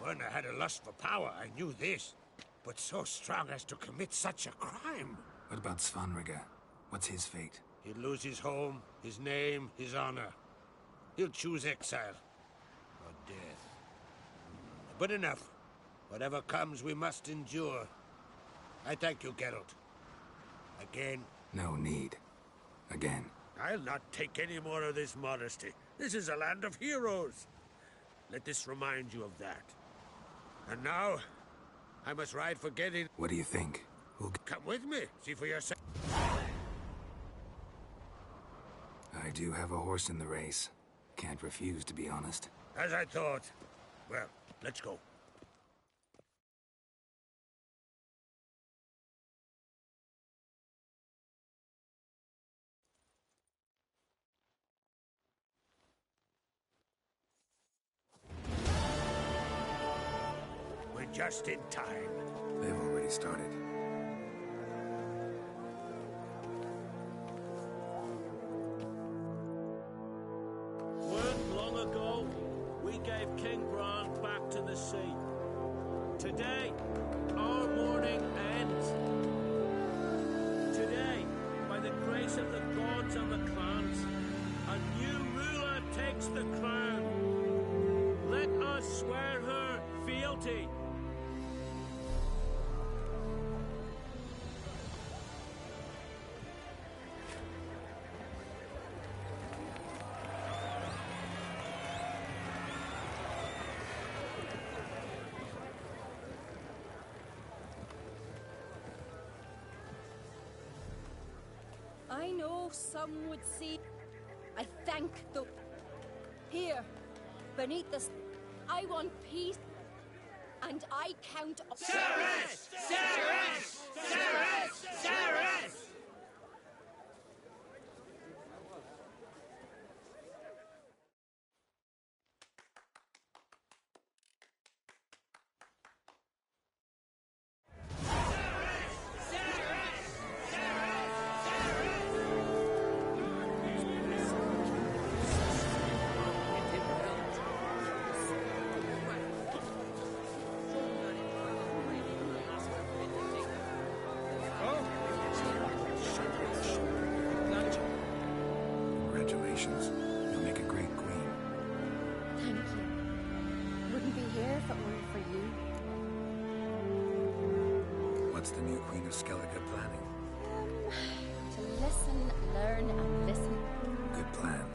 When I had a lust for power, I knew this. But so strong as to commit such a crime. What about Svanrika? What's his fate? He'll lose his home, his name, his honor. He'll choose exile. Or death. But enough. Whatever comes, we must endure. I thank you, Geralt. Again. No need. Again. I'll not take any more of this modesty. This is a land of heroes. Let this remind you of that. And now, I must ride for getting... What do you think? Come with me, see for yourself. I do have a horse in the race. Can't refuse, to be honest. As I thought. Well, let's go. We're just in time. They've already started. Weren't long ago, we gave King Bran back to the sea. Today, our mourning ends. Today, by the grace of the gods and the clans, a new ruler takes the crown. Let us swear her fealty. I know some would see. I thank the. Here, beneath this, I want peace, and I count. Ceres! Ceres! Ceres! Ceres! Congratulations. You'll make a great queen. Thank you. Wouldn't be here if it weren't for you. What's the new Queen of Skellige planning? To listen, learn, and listen. Good plan.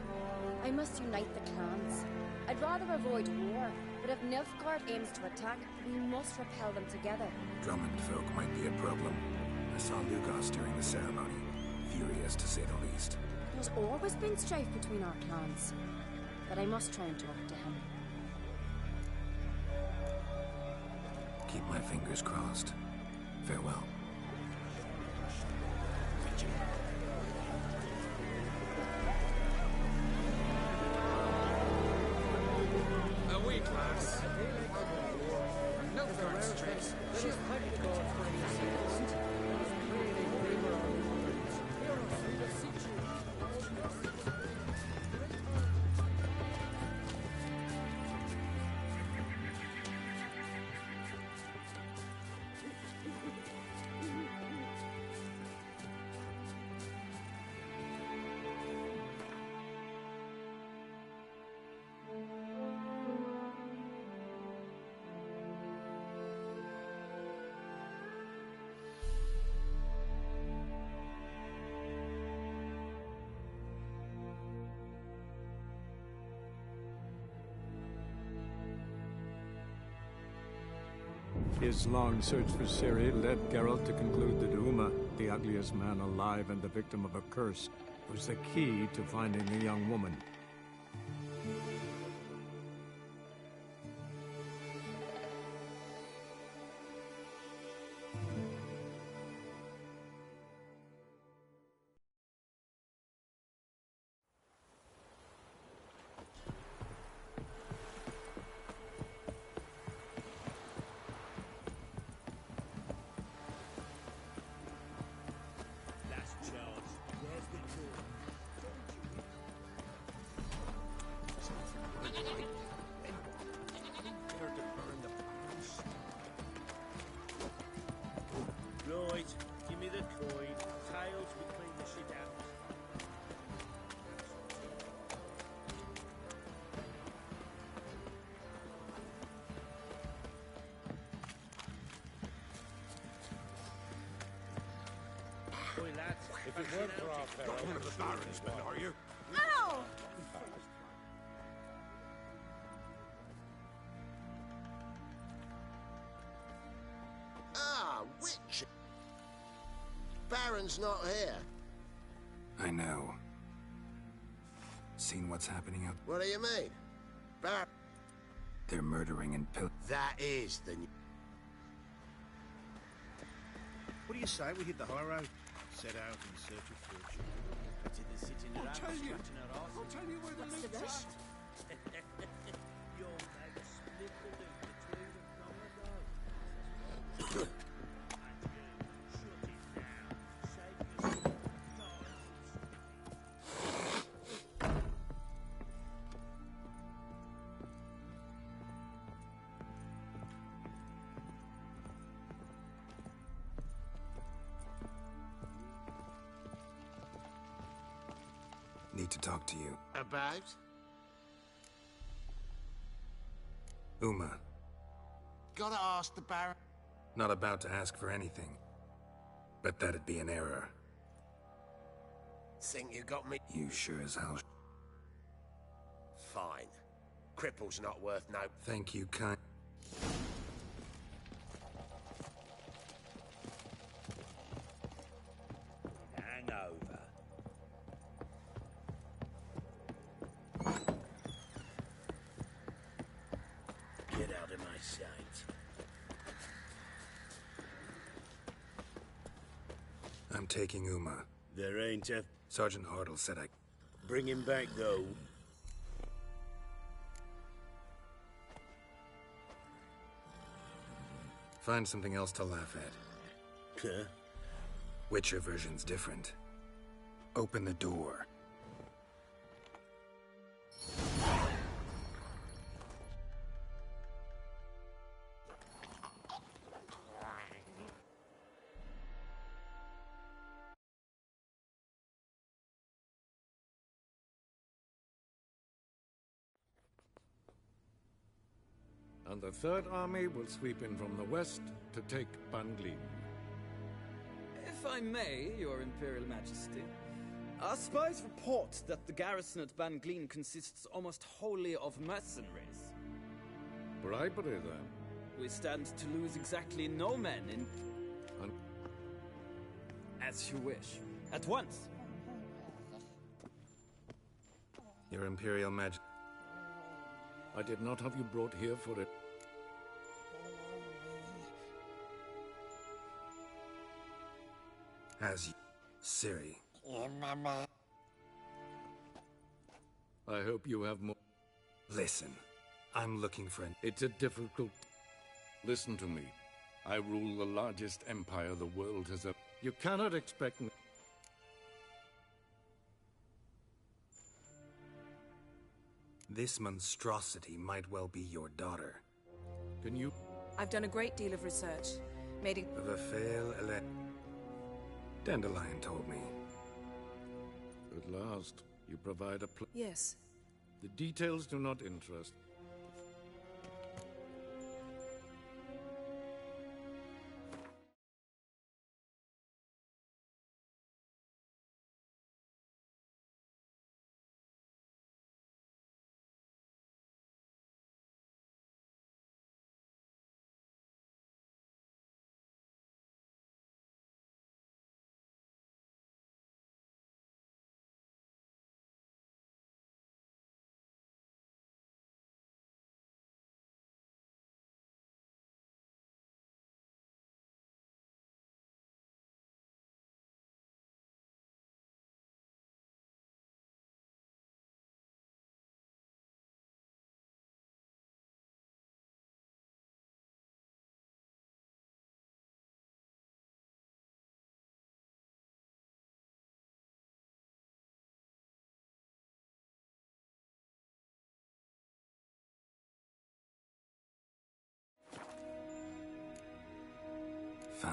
I must unite the clans. I'd rather avoid war, but if Nilfgaard aims to attack, we must repel them together. Drummond folk might be a problem. I saw Lugos during the ceremony. Furious, to say the least. There's always been strife between our clans, but I must try and talk to him. Keep my fingers crossed. Farewell. A weak lass. No cards straight. She's thanking the gods for any sins. Really favor our mothers. Hear us, we beseech you. His long search for Ciri led Geralt to conclude that Uma, the ugliest man alive and the victim of a curse, was the key to finding the young woman. Right, give me the coin. Tails, we clean the shit out. Oi, lads, If it weren't for our peril, Not one of the Baron's men, are you? Ow! Ah, witch! Baron's not here. I know. Seen what's happening out? What do you mean? Baron... They're murdering and That is the... What do you say we hit the high road? Set out in search of fortune. I'll tell you. I'll tell you where the loot's at. Your mate split the loot between them long ago. And you shut it down. Save yourself Need to talk to you. About? Uma. Gotta ask the Baron. Not about to ask for anything. But that'd be an error. Think you got me? You sure as hell. Fine. Cripple's not worth no... Thank you, kind. hangover. Get out of my sight. I'm taking Uma. There ain't a... Sergeant Hartle said I... Bring him back, though. Find something else to laugh at. Huh? Witcher version's different. Open the door. And the Third Army will sweep in from the west to take Banglin. If I may, Your Imperial Majesty, our spies report that the garrison at Banglin consists almost wholly of mercenaries. Bribery, then? We stand to lose exactly no men in... As you wish. At once. Your Imperial Majesty. I did not have you brought here for it. As you... Ciri. I hope you have more... Listen, I'm looking for an... It's a difficult... Listen to me. I rule the largest empire the world has ever... You cannot expect me... This monstrosity might well be your daughter. Can you... I've done a great deal of research. Made it... Dandelion told me. At last, you provide a Yes. The details do not interest. Fine.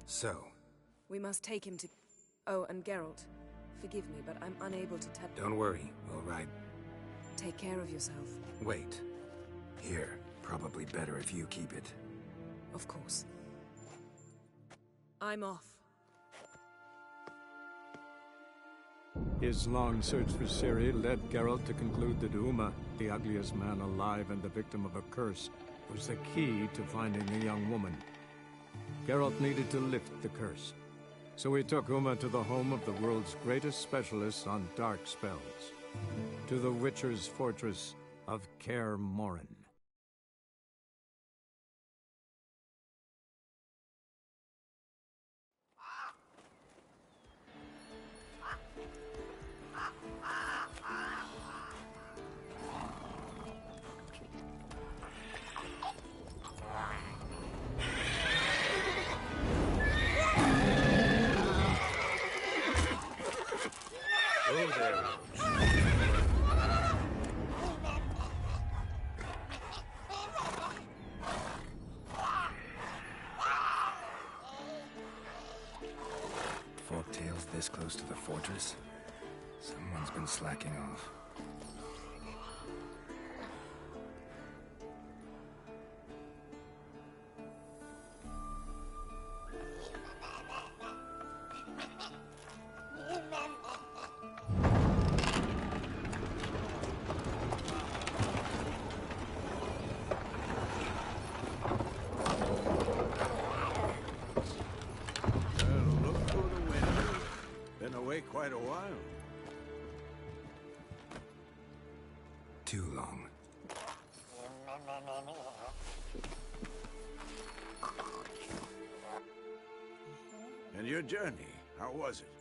So? We must take him to... Oh, and Geralt. Forgive me, but I'm unable to tell... Don't worry, all right. Take care of yourself. Wait. Here. Probably better if you keep it. Of course. I'm off. His long search for Ciri led Geralt to conclude that Uma, the ugliest man alive and the victim of a curse, was the key to finding the young woman. Geralt needed to lift the curse, so he took Uma to the home of the world's greatest specialist on dark spells, to the Witcher's fortress of Kaer Morhen. Forktail's this close to the fortress? Someone's been slacking off. Quite a while. Too long. And your journey, how was it?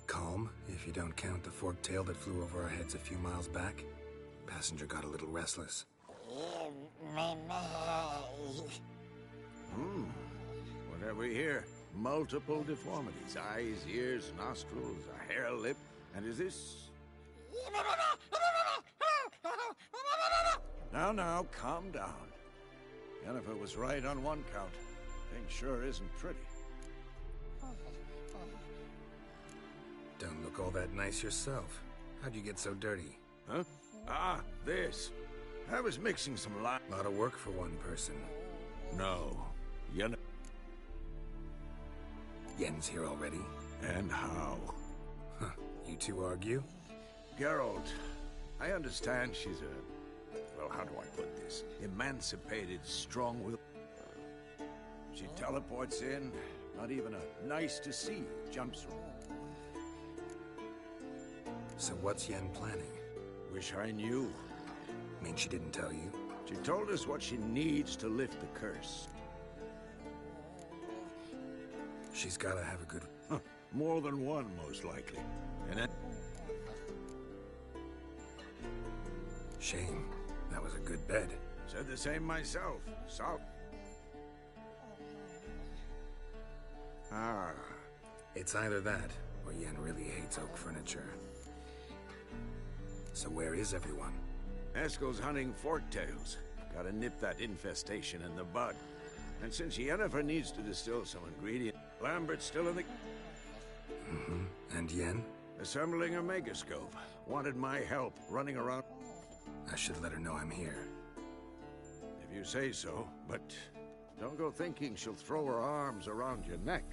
Calm, if you don't count the forktail that flew over our heads a few miles back. Passenger got a little restless. What have we here? Multiple deformities. Eyes, ears, nostrils, a hair lip. And is this... Now, calm down. Jennifer was right on one count. Thing sure isn't pretty. Don't look all that nice yourself. How'd you get so dirty? Huh? Ah, this. I was mixing some lime. Lot of work for one person. No. Yen's here already? And how? Huh. You two argue? Geralt, I understand she's a... Well, how do I put this? Emancipated, strong-willed... She teleports in, not even a nice-to-see jumps room. So what's Yen planning? Wish I knew. Mean she didn't tell you? She told us what she needs to lift the curse. She's gotta have a good... Huh. More than one, most likely. And that... Shame. That was a good bed. Said the same myself. So... Ah. It's either that, or Yen really hates oak furniture. So where is everyone? Eskel's hunting forktails. Gotta nip that infestation in the bud. And since Yennefer needs to distill some ingredient, Lambert's still in the... Mm-hmm. And Yen? Assembling a megascope. Wanted my help running around... I should let her know I'm here. If you say so, but don't go thinking she'll throw her arms around your neck.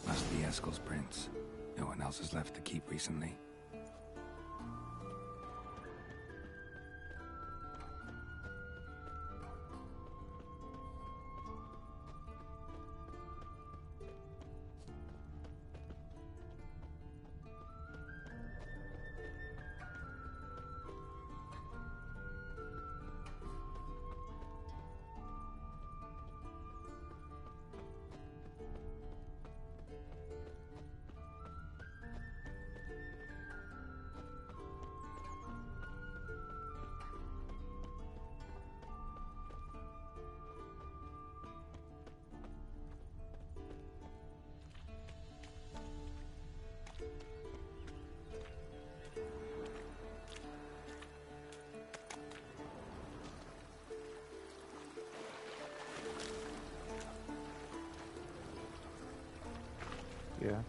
Must be Eskel's prints. No one else has left the keep recently. Yeah.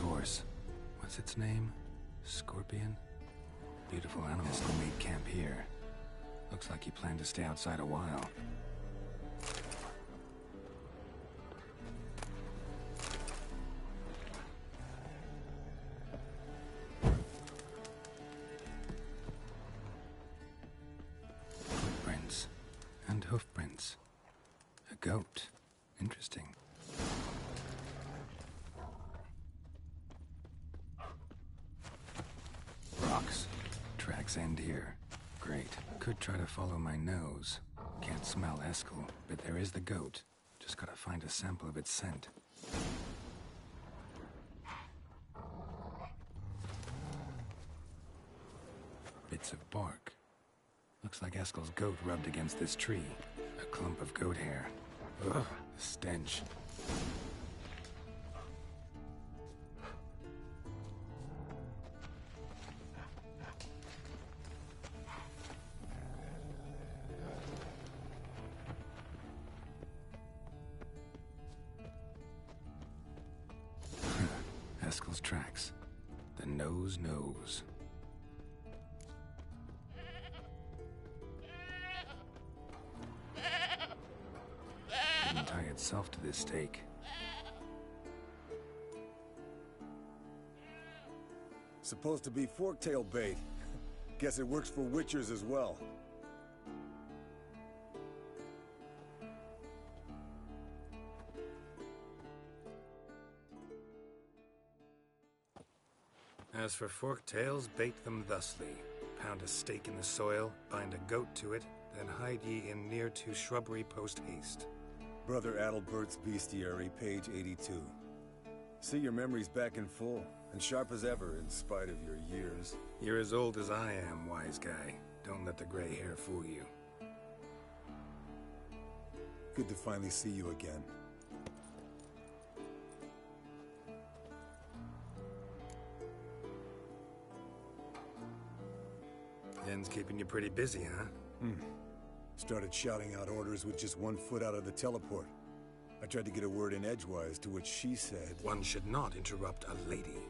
horse. What's its name? Scorpion? Beautiful animal still made camp here. Looks like he planned to stay outside a while. Footprints. And hoofprints. A goat. Interesting. Rocks. Tracks end here. Great. Could try to follow my nose. Can't smell Eskel, but there is the goat. Just gotta find a sample of its scent. Bits of bark. Looks like Eskel's goat rubbed against this tree. A clump of goat hair. Ugh, the stench. Eskel's tracks. The nose knows. Didn't tie itself to this stake. Supposed to be forktail bait. Guess it works for witchers as well. As for fork-tails, bait them thusly. Pound a stake in the soil, bind a goat to it, then hide ye in near to shrubbery post-haste. Brother Adalbert's Bestiary, page 82. See, your memory's back in full, and sharp as ever, in spite of your years. You're as old as I am, wise guy. Don't let the gray hair fool you. Good to finally see you again. Yen's keeping you pretty busy, huh? Started shouting out orders with just 1 foot out of the teleport. I tried to get a word in edgewise, to which she said... One should not interrupt a lady.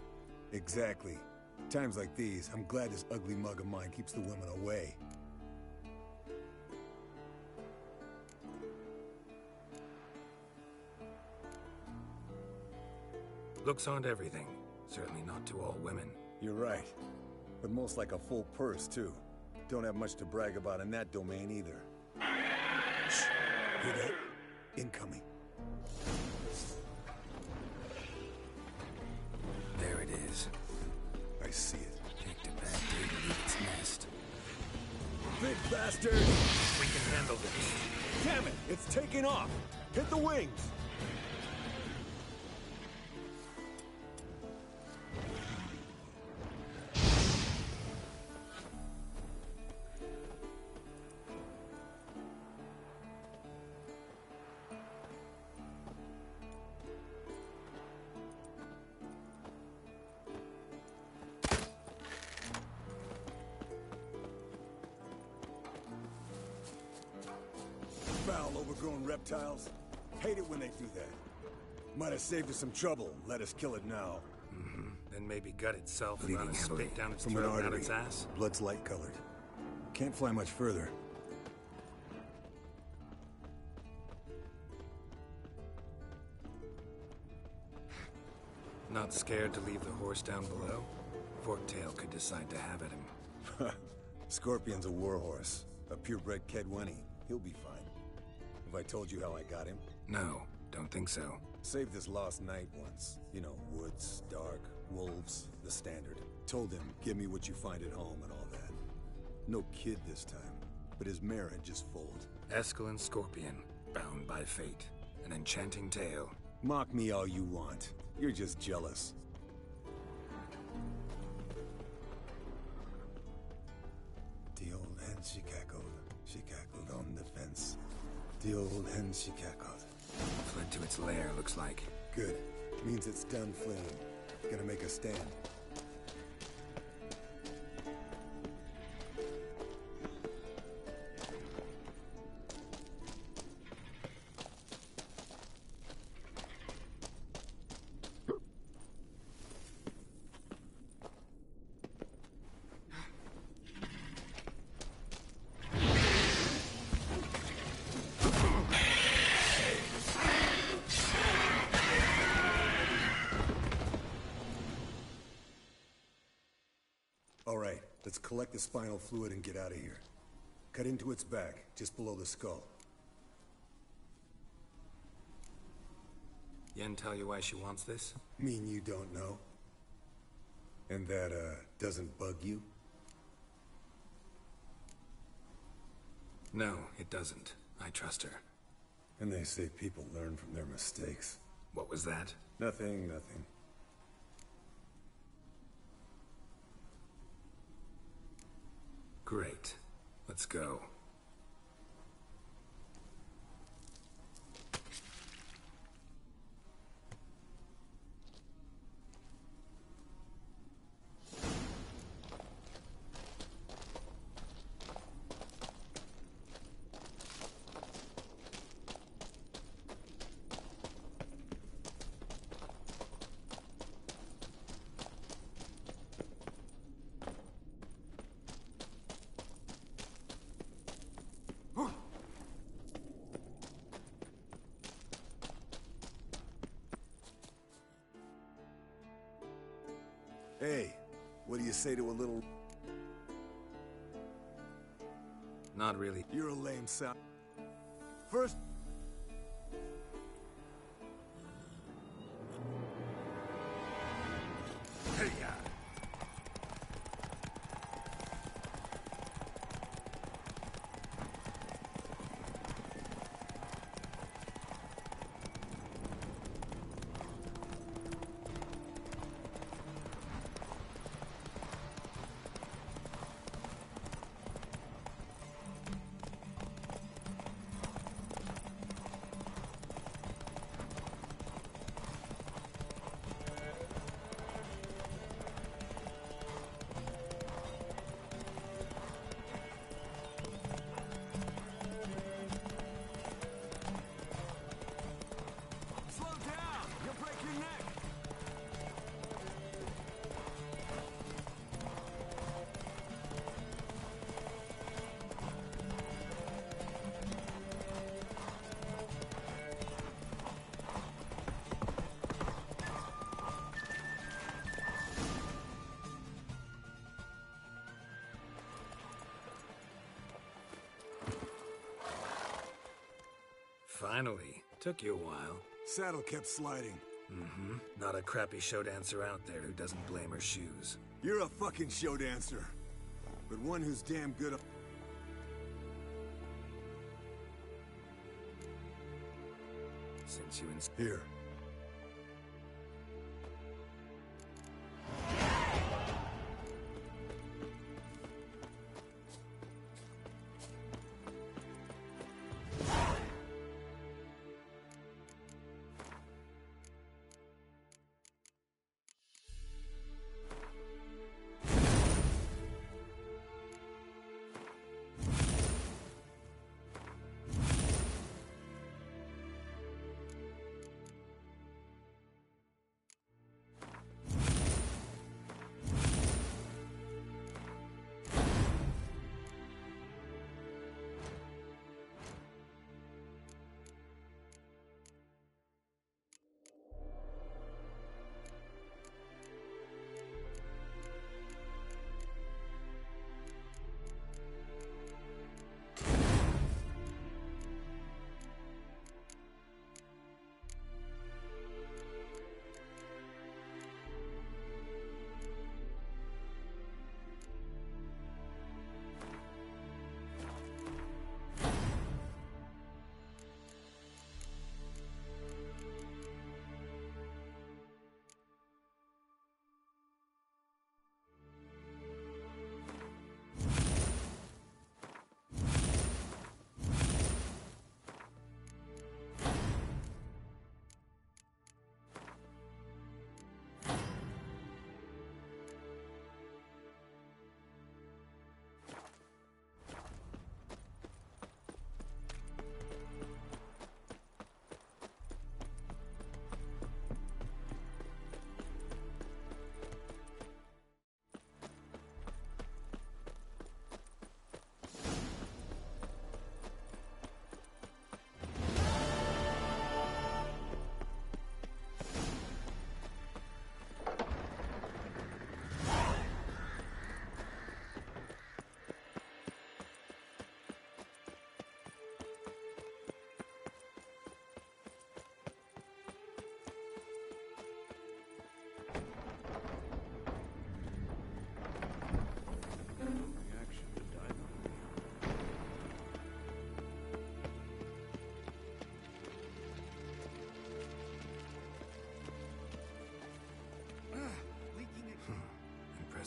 Exactly. Times like these, I'm glad this ugly mug of mine keeps the women away. Looks aren't everything. Certainly not to all women. You're right. But most like a full purse, too. Don't have much to brag about in that domain, either. Shh! Hear that? Incoming. There it is. I see it. Kicked a bad day to leave its nest. Big bastard! We can handle this. Damn it! It's taking off! Hit the wings! Foul, overgrown reptiles. Hate it when they do that. Might have saved us some trouble. Let us kill it now. Then maybe gut itself and Bleeding run a heavily. spit down its From an throat and out artery. its ass. Blood's light-colored. Can't fly much further. Not scared to leave the horse down below? Forktail could decide to have at him. Scorpion's a warhorse. A purebred Kedwenny. He'll be fine. Have I told you how I got him? No, don't think so. Saved his lost night once. You know, woods, dark, wolves, the standard. Told him, give me what you find at home and all that. No kid this time, but his mare had just foaled. Eskel and Scorpion, bound by fate. An enchanting tale. Mock me all you want. You're just jealous. The old hen she cackled. She cackled on the fence. The old hen she cackled. Fled to its lair, looks like. Good. Means it's done fleeing. Gonna make a stand. Collect the spinal fluid and get out of here. Cut into its back, just below the skull. Yen tell you why she wants this? Mean you don't know? And that, doesn't bug you? No, it doesn't. I trust her. And they say people learn from their mistakes. What was that? Nothing, nothing. Great. Let's go. Hey, what do you say to a little... Not really. You're a lame sound. First... Hey, ya! Finally. Took you a while. Saddle kept sliding. Mm-hmm. Not a crappy show dancer out there who doesn't blame her shoes. You're a fucking show dancer. But one who's damn good... Since you Here.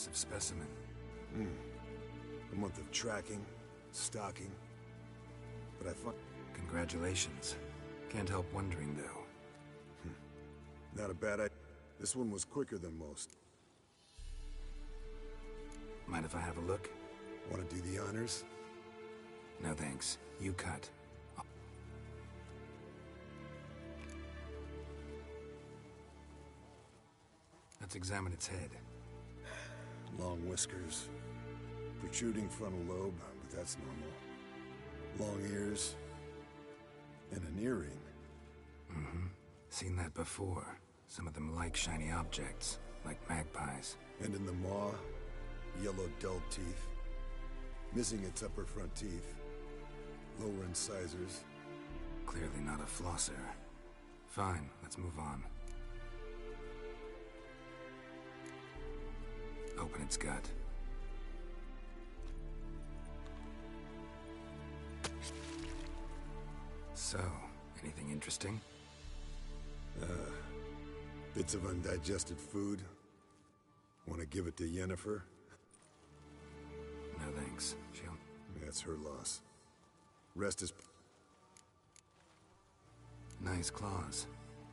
impressive specimen. A month of tracking, stalking. But I find... Congratulations. Can't help wondering, though. Not a bad idea. This one was quicker than most. Mind if I have a look? Want to do the honors? No thanks. You cut. Let's examine its head. Long whiskers. Protruding frontal lobe, but that's normal. Long ears. And an earring. Mm-hmm. Seen that before. Some of them like shiny objects, like magpies. And in the maw, yellow dull teeth. Missing its upper front teeth. Lower incisors. Clearly not a flosser. Fine, let's move on. Open its gut. So, anything interesting? Bits of undigested food. Want to give it to Yennefer? No thanks. That's her loss. Rest is... Nice claws.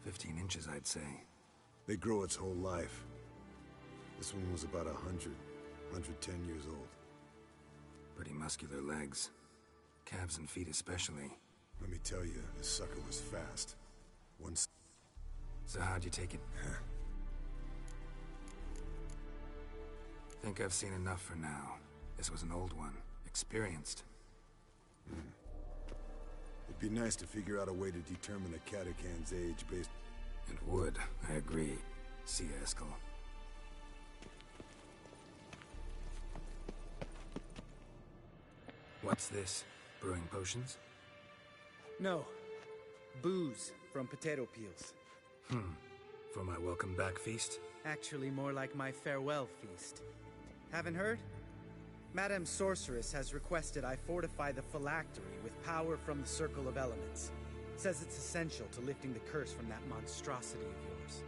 15 inches, I'd say. They grow its whole life. This one was about 100, 110 years old. Pretty muscular legs. Calves and feet especially. Let me tell you, this sucker was fast. Once... So how'd you take it? Think I've seen enough for now. This was an old one. Experienced. It'd be nice to figure out a way to determine a Catacan's age based... It would, I agree. See ya, Eskel. What's this? Brewing potions? No. Booze from potato peels. For my welcome back feast? Actually, more like my farewell feast. Haven't heard? Madame Sorceress has requested I fortify the phylactery with power from the Circle of Elements. Says it's essential to lifting the curse from that monstrosity of yours.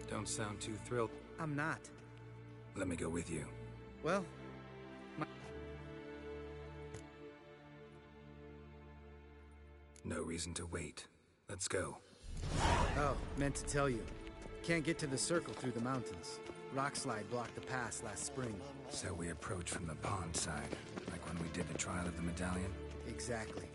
Don't sound too thrilled. I'm not. Let me go with you. Well, no reason to wait. Let's go. Oh, meant to tell you. Can't get to the circle through the mountains. Rockslide blocked the pass last spring. So we approach from the pond side, like when we did the trial of the medallion? Exactly.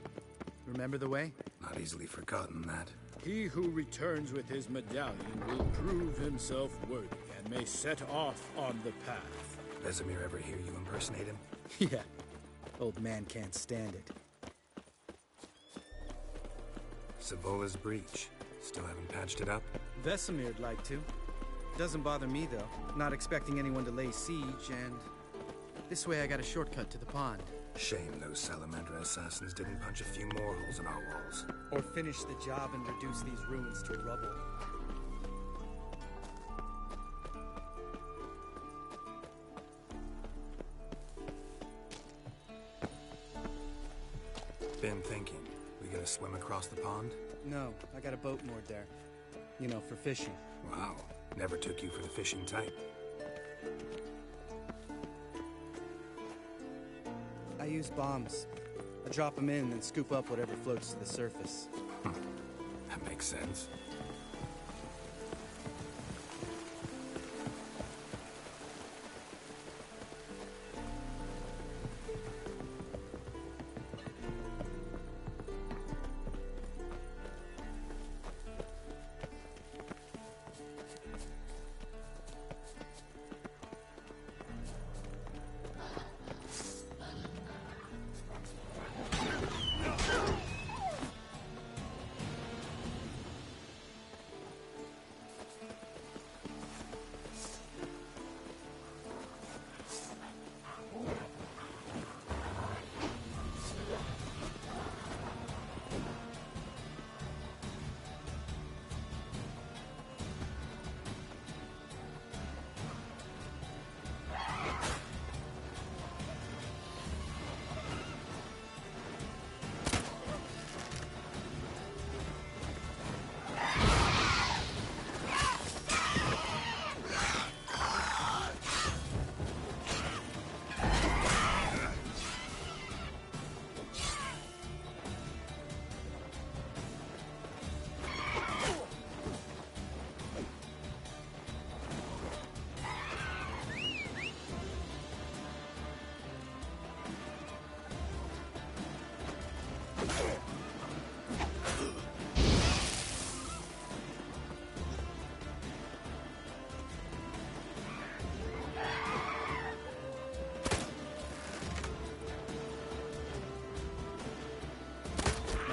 Remember the way? Not easily forgotten, that. He who returns with his medallion will prove himself worthy and may set off on the path. Vesemir ever hear you impersonate him? Yeah. Old man can't stand it. Savola's breach. Still haven't patched it up? Vesemir'd like to. Doesn't bother me, though. Not expecting anyone to lay siege, and... this way I got a shortcut to the pond. Shame those Salamander assassins didn't punch a few more holes in our walls. Or finish the job and reduce these ruins to rubble. Been thinking. We gonna swim across the pond? No, I got a boat moored there. You know, for fishing. Wow. Never took you for the fishing type. I use bombs. I drop them in and scoop up whatever floats to the surface. That makes sense.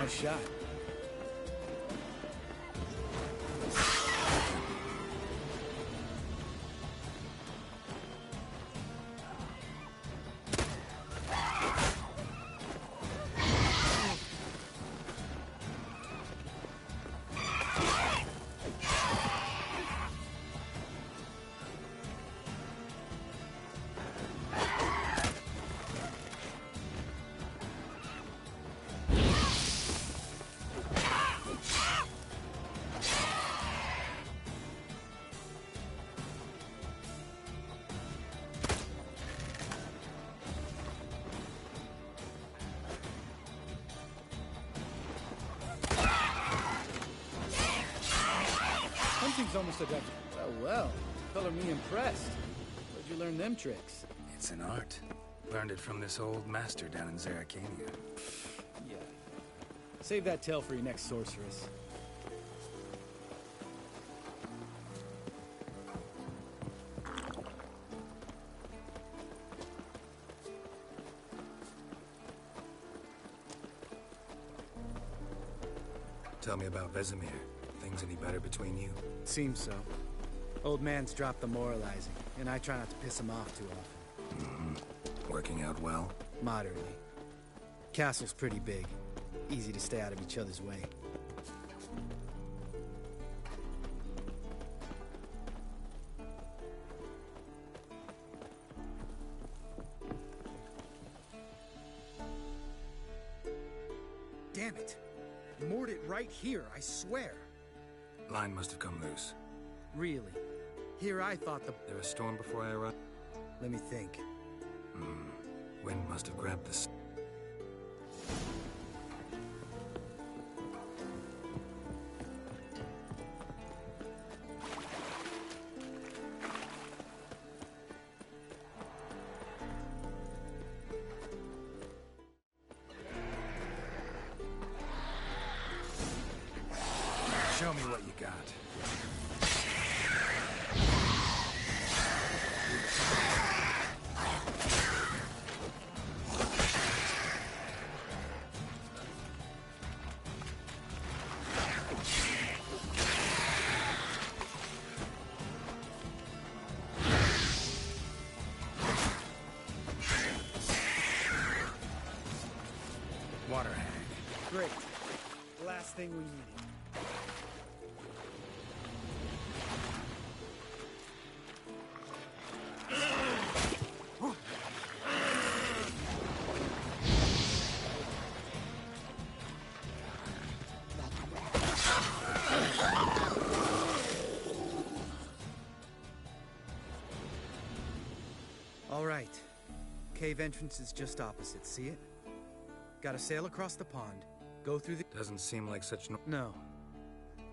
Nice shot. Hunting's almost a done. Well. Color me impressed. Where'd you learn them tricks? It's an art. Learned it from this old master down in Zerrikania. Yeah. Save that tale for your next sorceress. Tell me about Vesemir. Things any better between you? Seems so. Old man's dropped the moralizing, and I try not to piss him off too often. Mm-hmm. Working out well? Moderately. Castle's pretty big. Easy to stay out of each other's way. Damn it! Moored it right here, I swear. Line must have come loose. Really? Here I thought There a storm before I arrived? Let me think. Wind must have grabbed this. Show me what you got. Water hag. Great. Last thing we needed. All right. Cave entrance is just opposite. See it? Gotta sail across the pond, go through the... Doesn't seem like such No.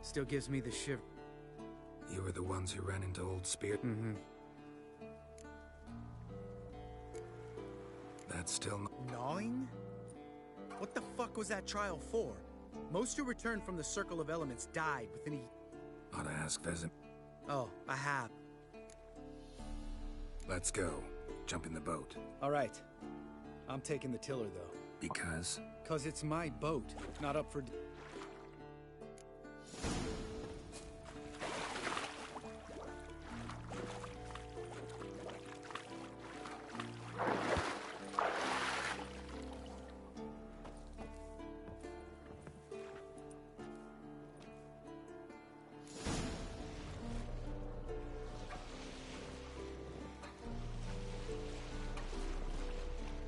Still gives me the shiver. You were the ones who ran into Old Spear? Mm-hmm. That's still Gnawing? What the fuck was that trial for? Most who returned from the Circle of Elements died within a... Ought to ask Vesemir. Oh, I have. Let's go. Jump in the boat. All right. I'm taking the tiller, though. Because? 'Cause it's my boat, not up for...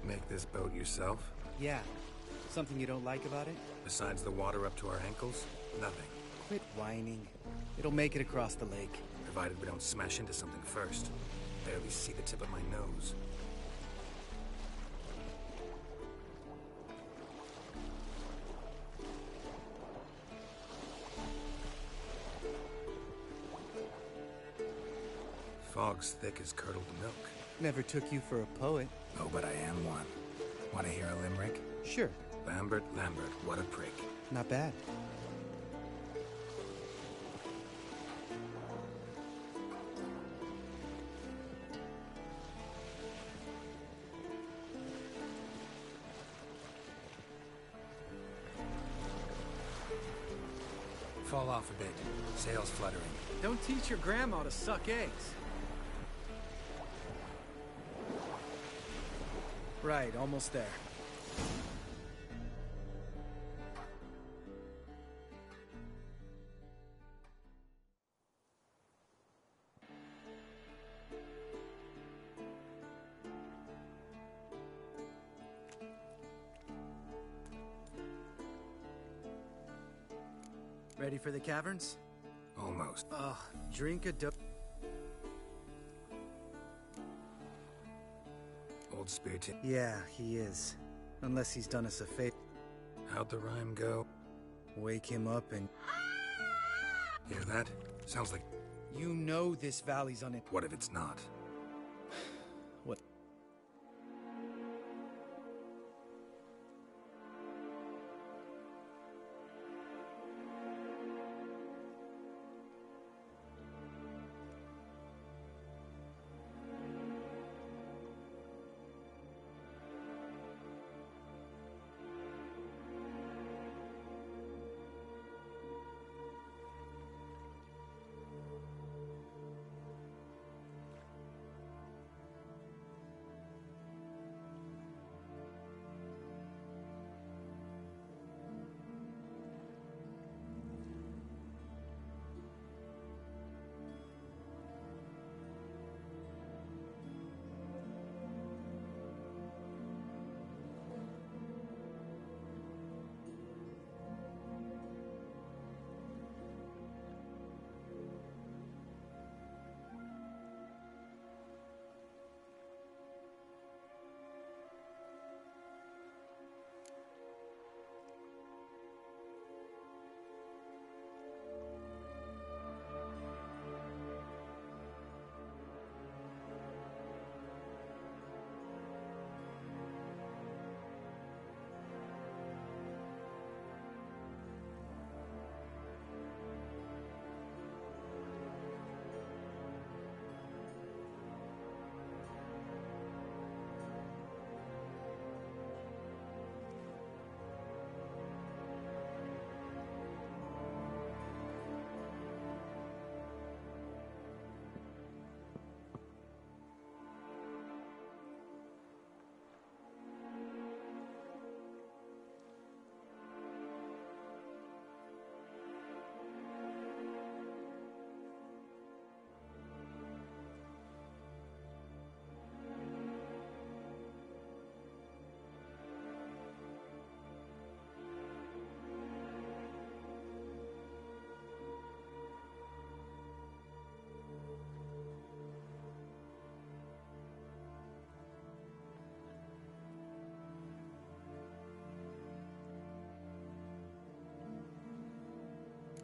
Make this boat yourself? Yeah. Something you don't like about it? Besides the water up to our ankles? Nothing. Quit whining. It'll make it across the lake. Provided we don't smash into something first. Barely see the tip of my nose. Fog's thick as curdled milk. Never took you for a poet. Oh, but I am one. Want to hear a limerick? Sure. Lambert, what a prick. Not bad. Fall off a bit. Sails fluttering. Don't teach your grandma to suck eggs. Right, almost there. Ready for the caverns? Almost. Ugh, drink a Old spirit. Yeah, he is. Unless he's done us a favor. How'd the rhyme go? Wake him up and... Hear that? Sounds like... You know this valley's on it. What if it's not? What?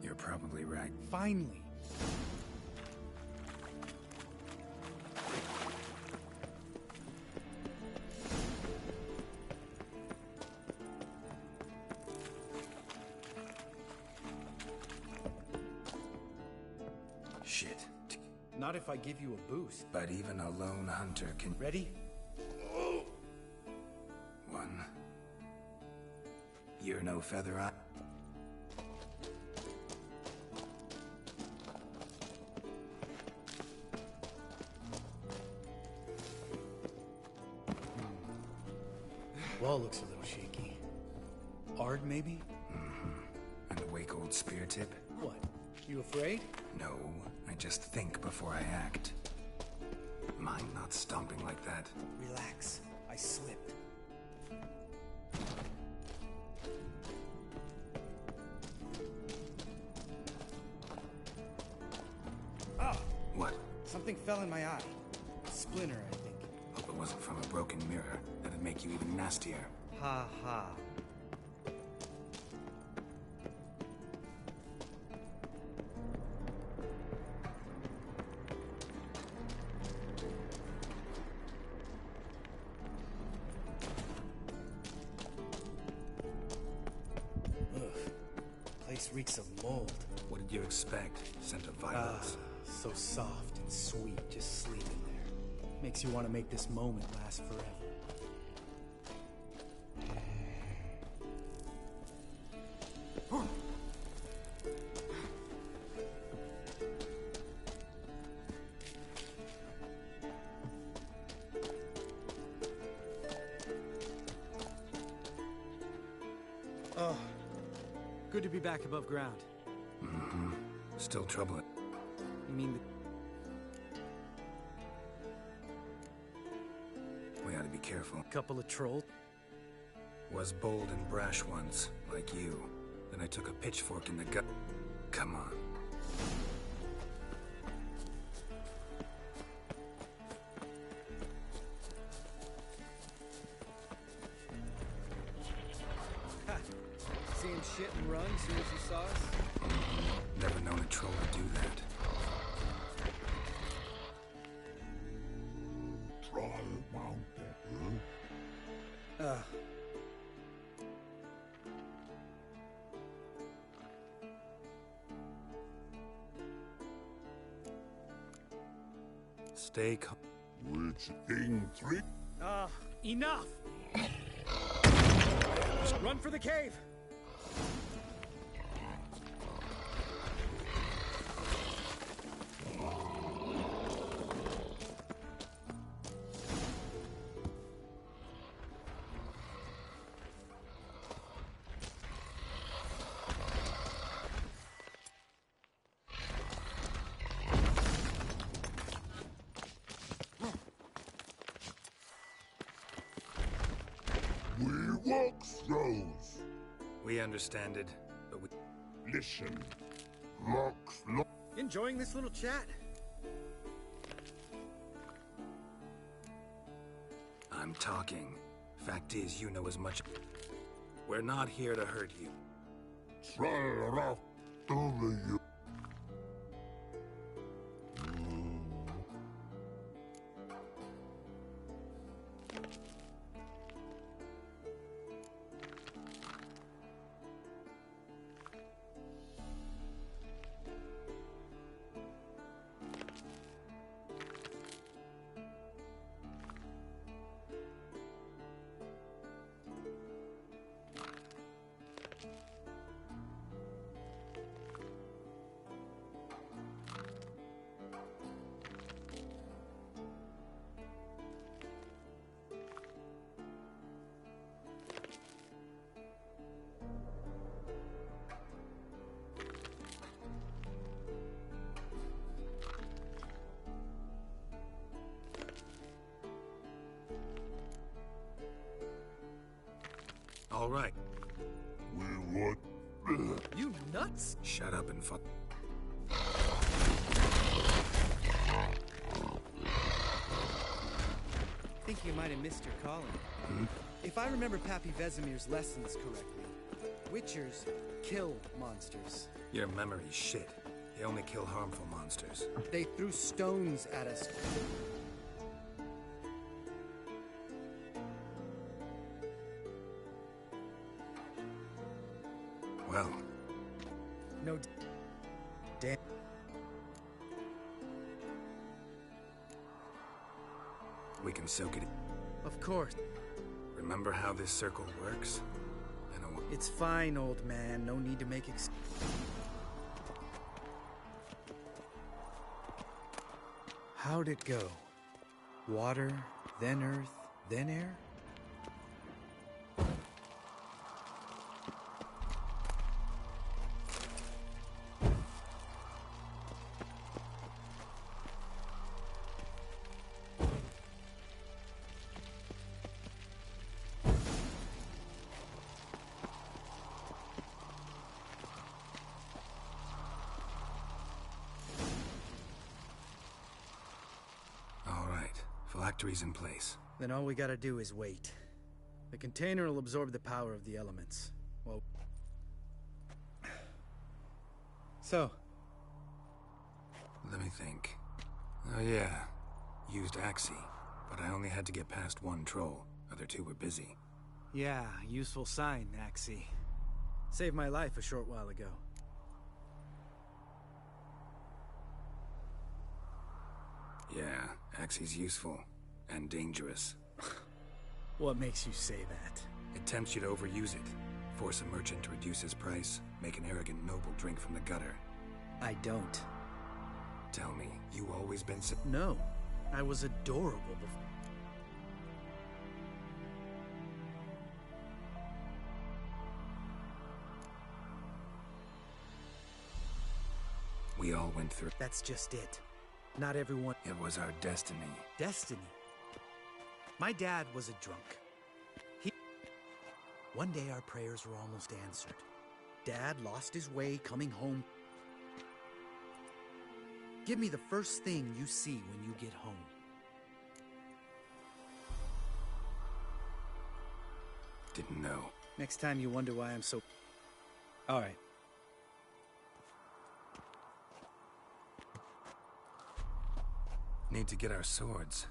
You're probably right. Finally. Shit. Not if I give you a boost. But even a lone hunter can... Ready? One. You're no feather eye. Wall looks a little shaky. Ard, maybe? An awake old spear tip? What? You afraid? No, I just think before I act. Mind not stomping like that. Relax. I slipped. Ah! What? Something fell in my eye. A splinter, I think. Hope it wasn't from a broken mirror. That'd make you even nastier. Ha ha. Ugh. Place reeks of mold. What did you expect? Scent of violets? So soft and sweet, just sleeping there. Makes you want to make this moment last forever. Oh, good to be back above ground. Mm-hmm. Still troubling. You mean We ought to be careful. Couple of trolls? Was bold and brash once, like you. Then I took a pitchfork in the gut. Come on. Ha! See him shit and run as soon as he saw us? Never known a troll to do that. Stay calm. Which thing, three? Enough! Run for the cave! We walk throws. We understand it, but we... Listen. Lock. Enjoying this little chat? I'm talking. Fact is, you know as much... We're not here to hurt you. Try off over you. All right. We what? You nuts? Shut up and fuck. Think you might have missed your calling. Hmm? If I remember Pappy Vesemir's lessons correctly, Witchers kill monsters. Your memory's shit. They only kill harmful monsters. They threw stones at us. Well. No. Damn. We can soak it. Of course. Remember how this circle works? It's fine, old man. No need to make How'd it go? Water, then earth, then air? Phylactery's in place. Then all we gotta do is wait. The container will absorb the power of the elements. Well... So... Let me think. Oh yeah. Used Axii, but I only had to get past one troll. Other two were busy. Yeah, useful sign, Axii. Saved my life a short while ago. Yeah, Axii's useful. And dangerous. What makes you say that? It tempts you to overuse it. Force a merchant to reduce his price. Make an arrogant noble drink from the gutter. I don't. Tell me, you always been so... No. I was adorable before. all went through. That's just it. Not everyone... It was our destiny. Destiny? My dad was a drunk. One day our prayers were almost answered. Dad lost his way coming home. Give me the first thing you see when you get home. Didn't know. Next time you wonder why I'm so... All right. Need to get our swords.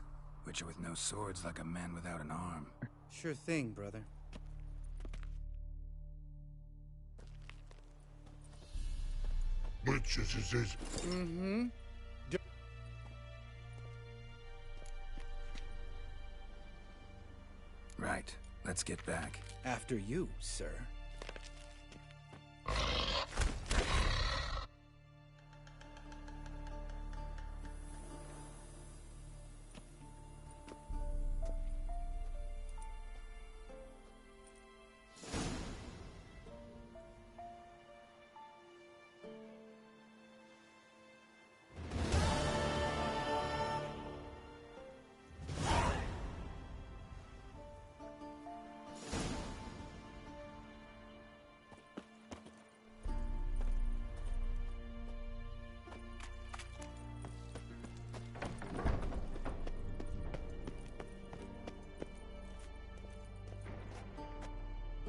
Witcher with no swords like a man without an arm. Sure thing, brother. Witches is it? Mm-hmm. Right. Let's get back. After you, sir.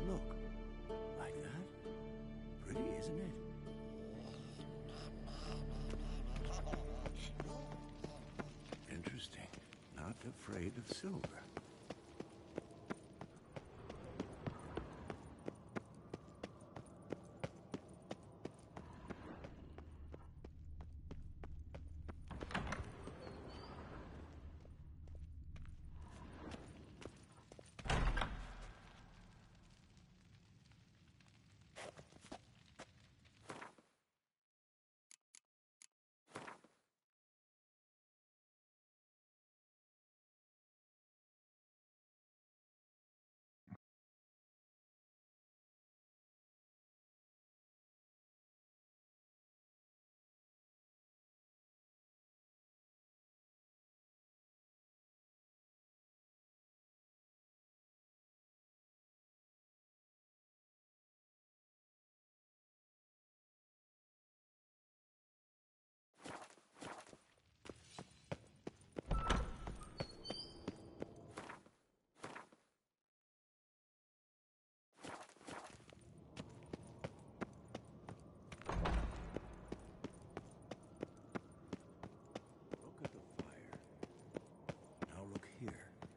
Look. Like that? Pretty, isn't it? Interesting. Not afraid of silver.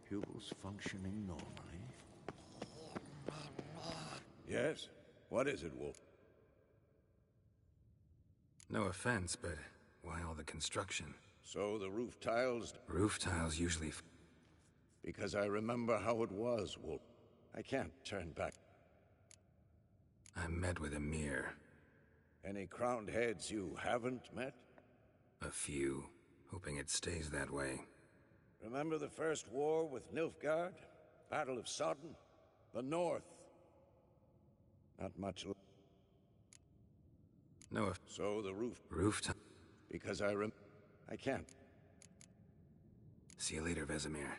Fuel's functioning normally. Yes? What is it, Wolf? No offense, but why all the construction? So the roof tiles... Roof tiles usually... Because I remember how it was, Wolf. I can't turn back. I met with Emir. Any crowned heads you haven't met? A few. Hoping it stays that way. Remember the first war with Nilfgaard? Battle of Sodden? The North? Not much... No, So the roof... Roof time. Because I can't. See you later, Vesemir.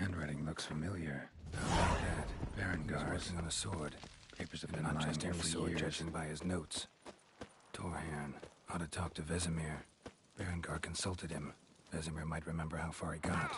Handwriting looks familiar. How about that? Baron working on a sword. Papers have been lying here for years. Judging by his notes. Torhan ought to talk to Vesemir. Berengar consulted him. Vesemir might remember how far he got.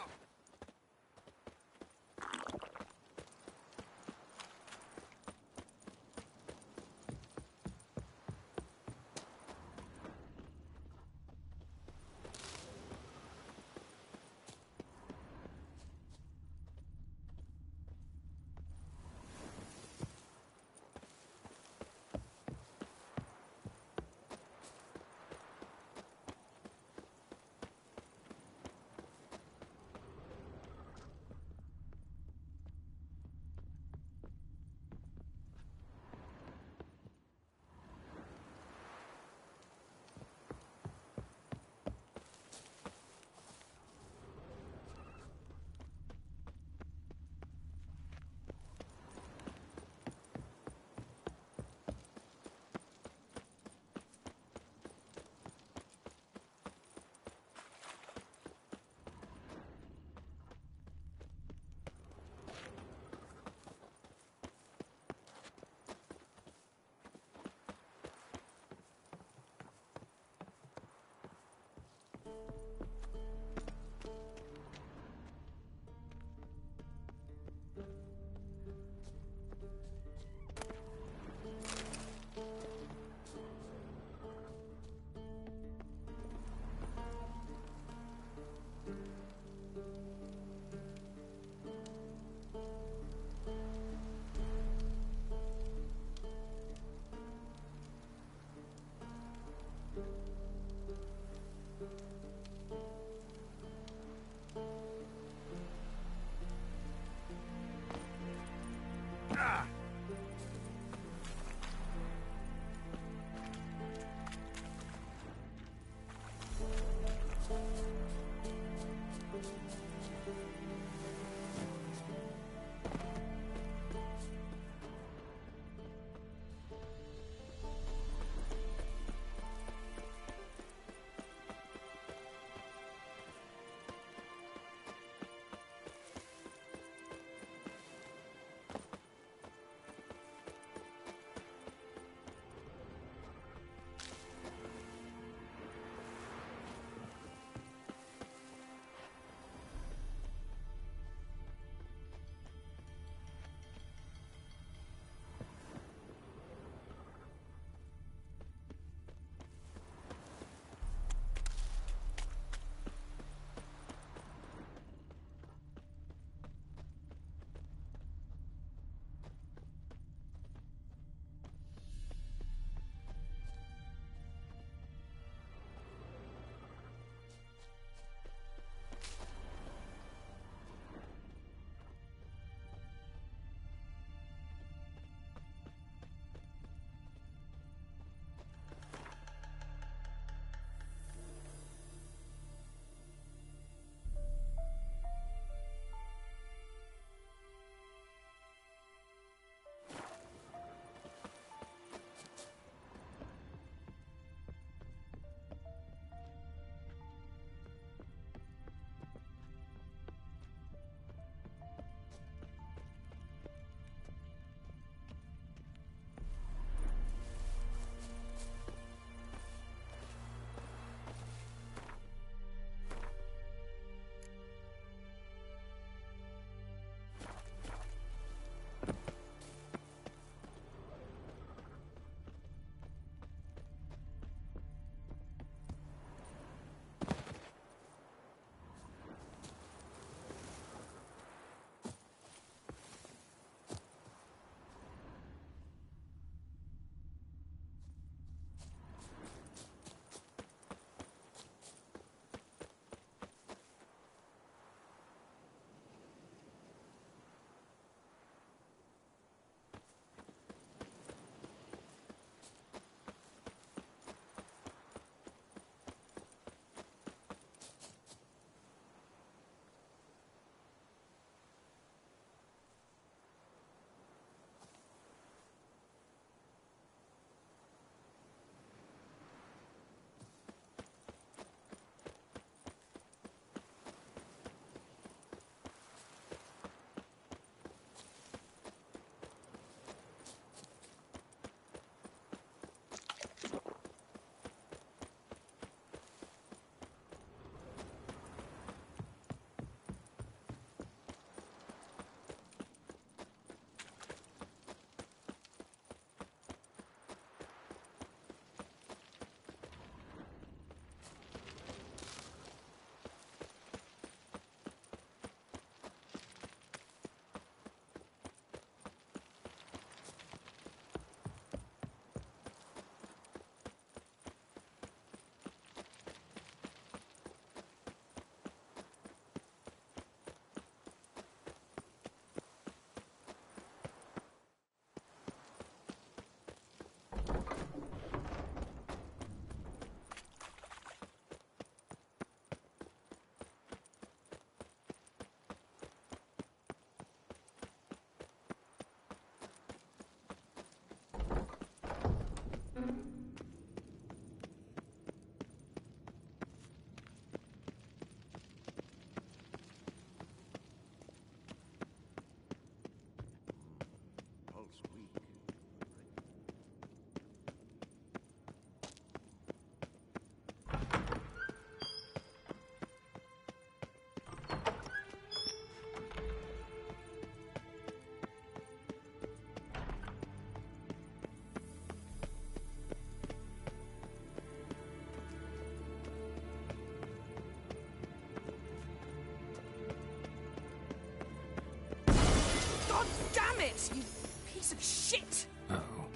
piece of shit! Uh-oh.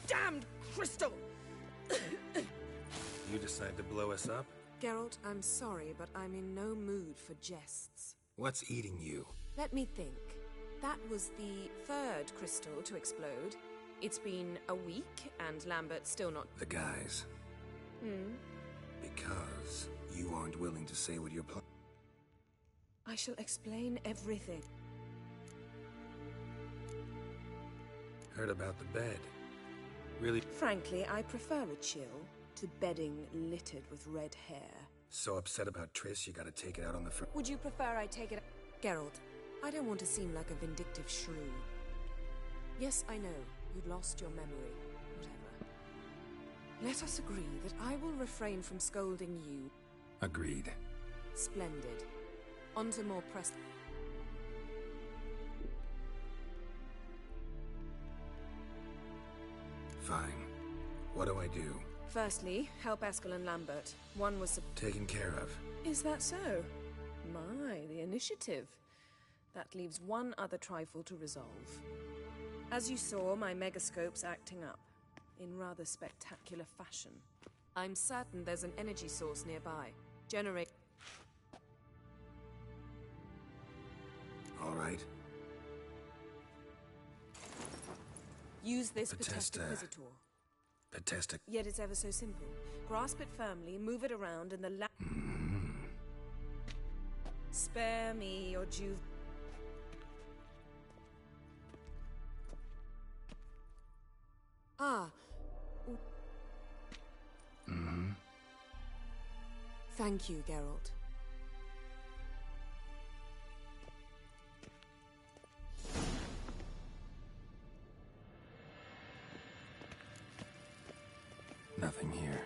Damned crystal! You decide to blow us up? Geralt, I'm sorry, but I'm in no mood for jests. What's eating you? Let me think. That was the third crystal to explode. It's been a week, and Lambert's still not... The guys. Because you aren't willing to say what you're planning. I shall explain everything. Heard about the bed. Really? Frankly, I prefer a chill to bedding littered with red hair. So upset about Triss, you gotta take it out on the front. Would you prefer I take it... Geralt, I don't want to seem like a vindictive shrew. Yes, I know, you'd lost your memory. Whatever. Let us agree that I will refrain from scolding you. Agreed. Splendid. On to more press... Fine. What do I do? Firstly, help Eskel and Lambert. One was... Taken care of. Is that so? My, the initiative. That leaves one other trifle to resolve. As you saw, my megascope's acting up. In rather spectacular fashion. I'm certain there's an energy source nearby. Generate... All right. Use this Potesta. Potestaquisitor. Potesta. Yet it's ever so simple. Grasp it firmly, move it around, and the Spare me your juve... Ah. Thank you, Geralt. Nothing here.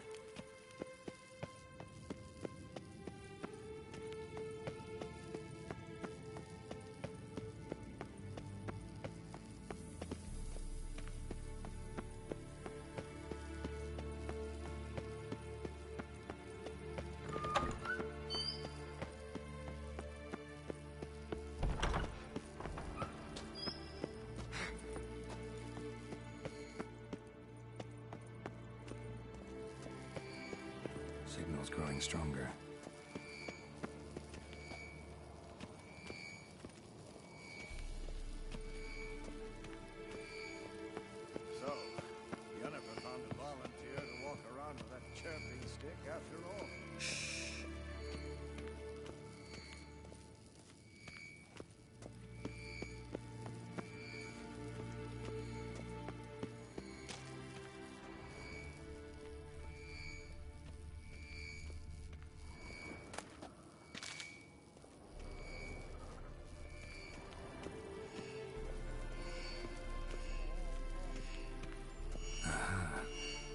Signal's growing stronger. So, Yennefer found a volunteer to walk around with that chirping stick after all.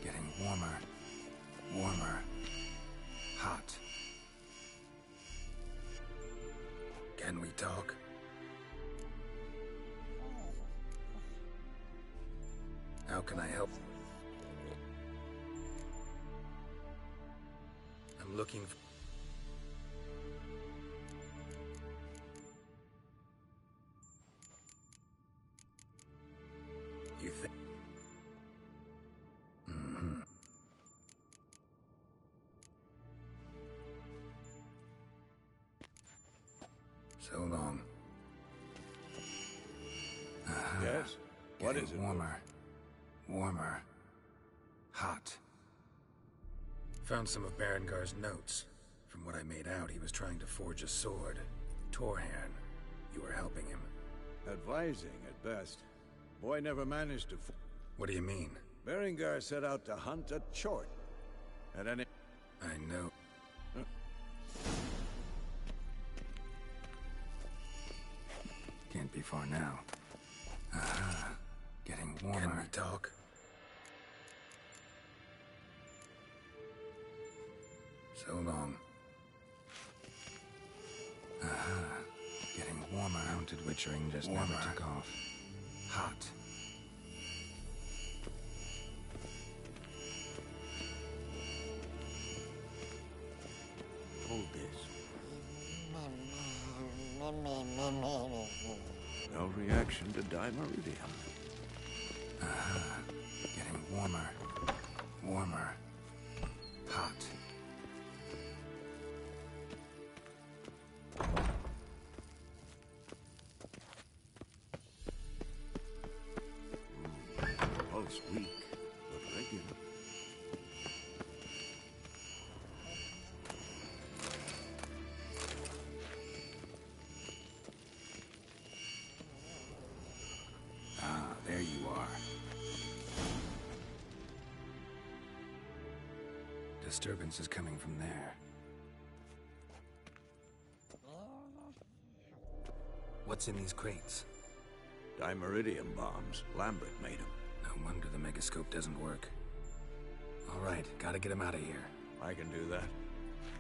Getting warmer. Warmer. Hot. Can we talk? How can I help? I'm looking for... You think... So long. Yes? What is it? Warmer. Warmer. Hot. Found some of Berengar's notes. From what I made out, he was trying to forge a sword. Torhan. You were helping him. Advising, at best. Boy never managed to... What do you mean? Berengar set out to hunt a chort. At any... I know. Can't be far now. Getting warmer. Can we talk? So long. Getting warmer. Mounted witchering just never took off. Hot. Hold this. No reaction to dimeridium. Getting warmer. Warmer. Hot. Pulse weak, but regular. Ah, there you are. Disturbance is coming from there. What's in these crates? Dimeridium bombs. Lambert made them. No wonder the megascope doesn't work. All right, gotta get him out of here. I can do that.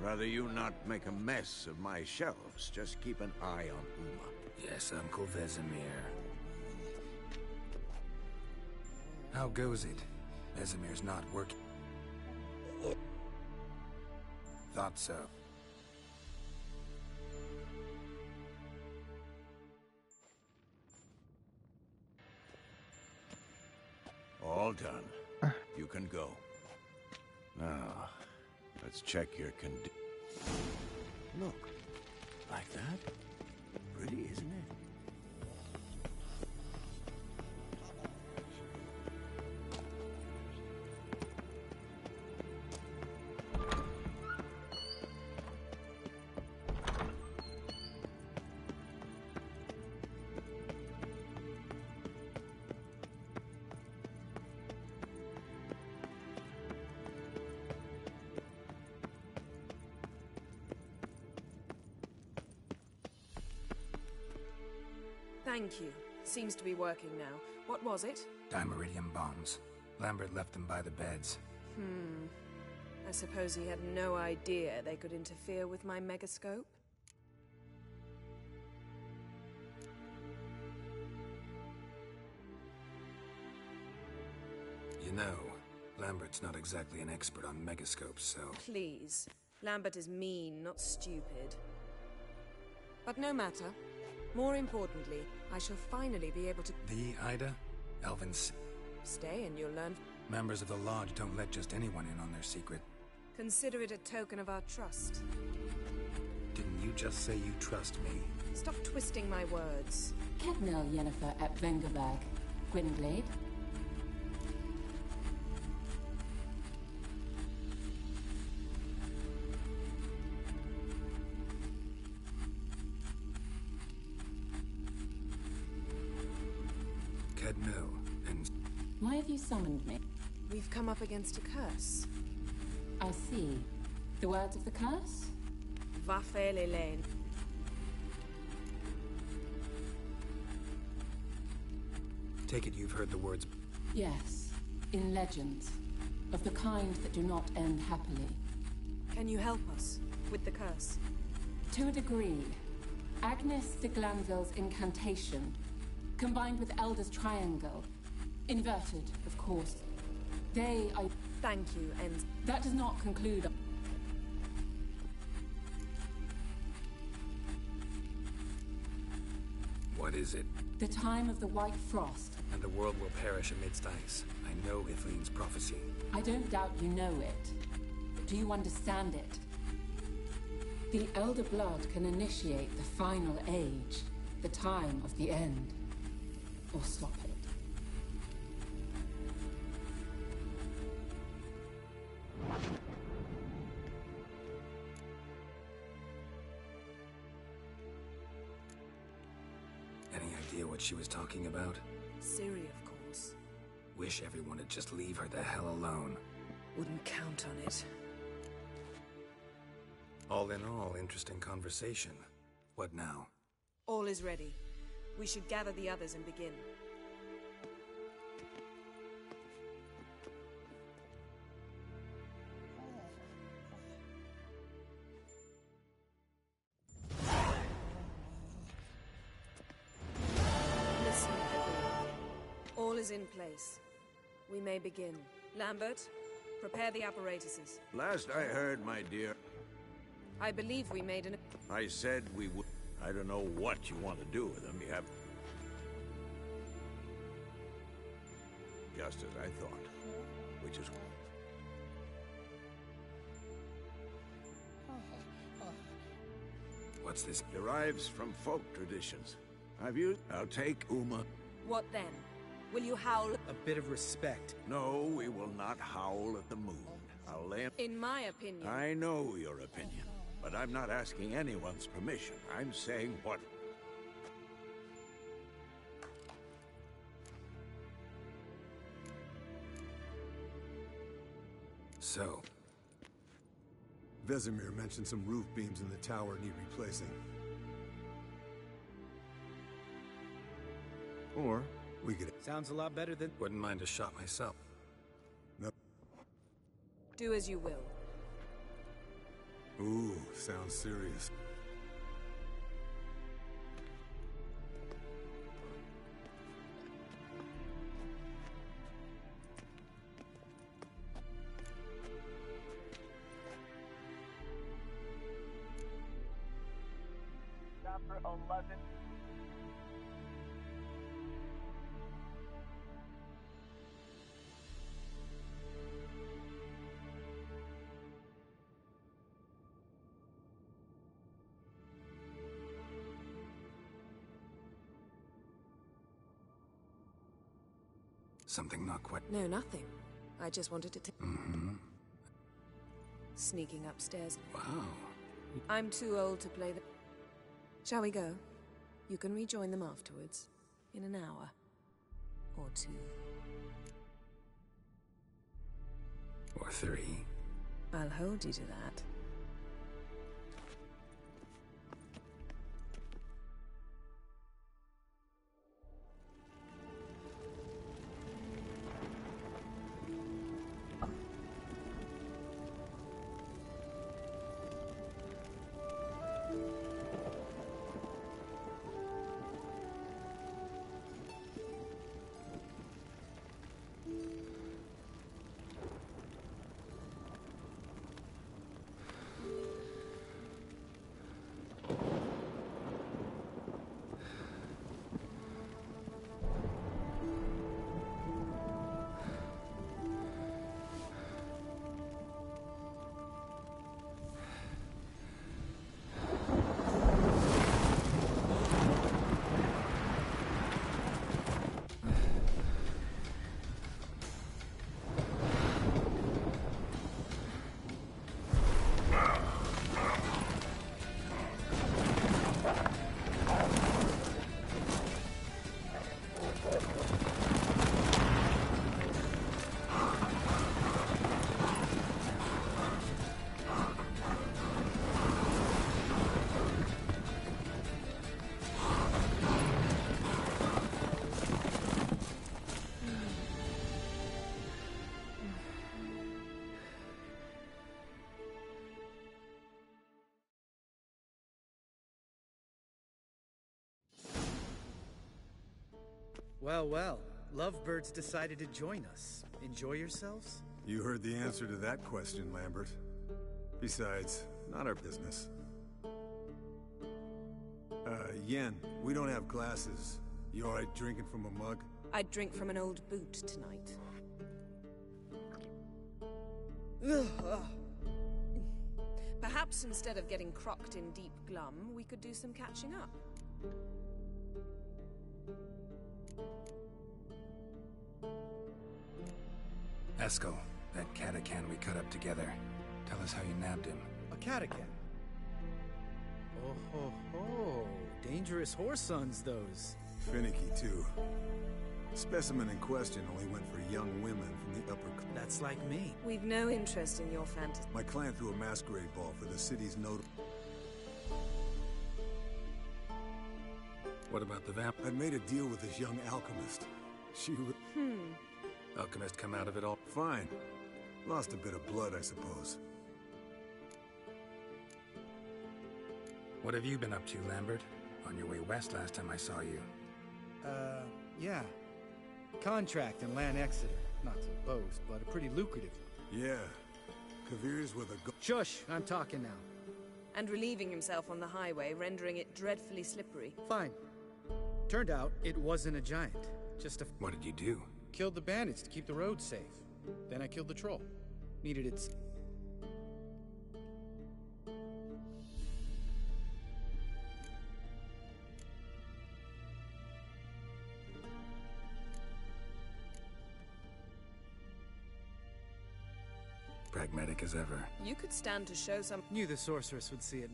Rather you not make a mess of my shelves. Just keep an eye on Uma. Yes, Uncle Vesemir. How goes it? Vesemir's not working. Thought so. All done. You can go. Now, let's check your condition. Look. Like that? Pretty, isn't it? Thank you. Seems to be working now. What was it? Dimeridium bombs. Lambert left them by the beds. I suppose he had no idea they could interfere with my megascope? You know, Lambert's not exactly an expert on megascopes, so... Please. Lambert is mean, not stupid. But no matter. More importantly, I shall finally be able to... The Ida? Elvin's... Stay and you'll learn... Members of the Lodge don't let just anyone in on their secret. Consider it a token of our trust. Didn't you just say you trust me? Stop twisting my words. Kednel Yennefer at Vengerberg. Gwynglade. Kedno, and... Why have you summoned me? We've come up against a curse. I see. The words of the curse? Vafel Elaine. Take it you've heard the words... Yes. In legends. Of the kind that do not end happily. Can you help us with the curse? To a degree. Agnes de Glanville's incantation, combined with Elder's triangle, inverted, of course. Thank you, and... That does not conclude... What is it? The time of the White Frost. And the world will perish amidst ice. I know Ithleen's prophecy. I don't doubt you know it. But do you understand it? The Elder Blood can initiate the final age, the time of the end, or stop it. Any idea what she was talking about? Ciri, of course. Wish everyone would just leave her the hell alone. Wouldn't count on it. All in all, interesting conversation. What now? All is ready. We should gather the others and begin. Listen, everyone. All is in place. We may begin. Lambert, prepare the apparatuses. Last I heard, my dear... I believe we made an... I said we would... I don't know what you want to do with them. You have... Just as I thought. Which is... What's this? Derives from folk traditions. I'll take Uma. What then? Will you howl? A bit of respect. No, we will not howl at the moon. I'll lay... In my opinion... I know your opinion, but I'm not asking anyone's permission. I'm saying what... So... Vesemir mentioned some roof beams in the tower need replacing. Or we could... Sounds a lot better than... Wouldn't mind a shot myself. No. Do as you will. Ooh, sounds serious. Chapter 11. Something not quite... No, nothing. I just wanted to... Mm-hmm. Sneaking upstairs. Wow. I'm too old to play the... Shall we go? You can rejoin them afterwards. In an hour. Or 2. Or 3. I'll hold you to that. Well, well. Lovebirds decided to join us. Enjoy yourselves? You heard the answer to that question, Lambert. Besides, not our business. Yen, we don't have glasses. You alright drinking from a mug? I'd drink from an old boot tonight. Perhaps instead of getting crocked in deep glum, we could do some catching up. Eskel, that catacan we cut up together. Tell us how you nabbed him. A catacan? Oh ho ho. Dangerous horse sons, those. Finicky, too. Specimen in question only went for young women from the upper... That's like me. We've no interest in your fantasy. My client threw a masquerade ball for the city's note. What about the vamp? I'd made a deal with this young alchemist. She would... Alchemist come out of it all? Fine. Lost a bit of blood, I suppose. What have you been up to, Lambert? On your way west last time I saw you. Yeah. Contract in Lan Exeter. Not to boast, but a pretty lucrative one. Yeah. Kavir's with a go... Shush! I'm talking now. and relieving himself on the highway, rendering it dreadfully slippery. Fine. Turned out it wasn't a giant. Just a... What did you do? Killed the bandits to keep the road safe. Then I killed the troll. Needed its... Pragmatic as ever. You could stand to show some... Knew the sorceress would see it.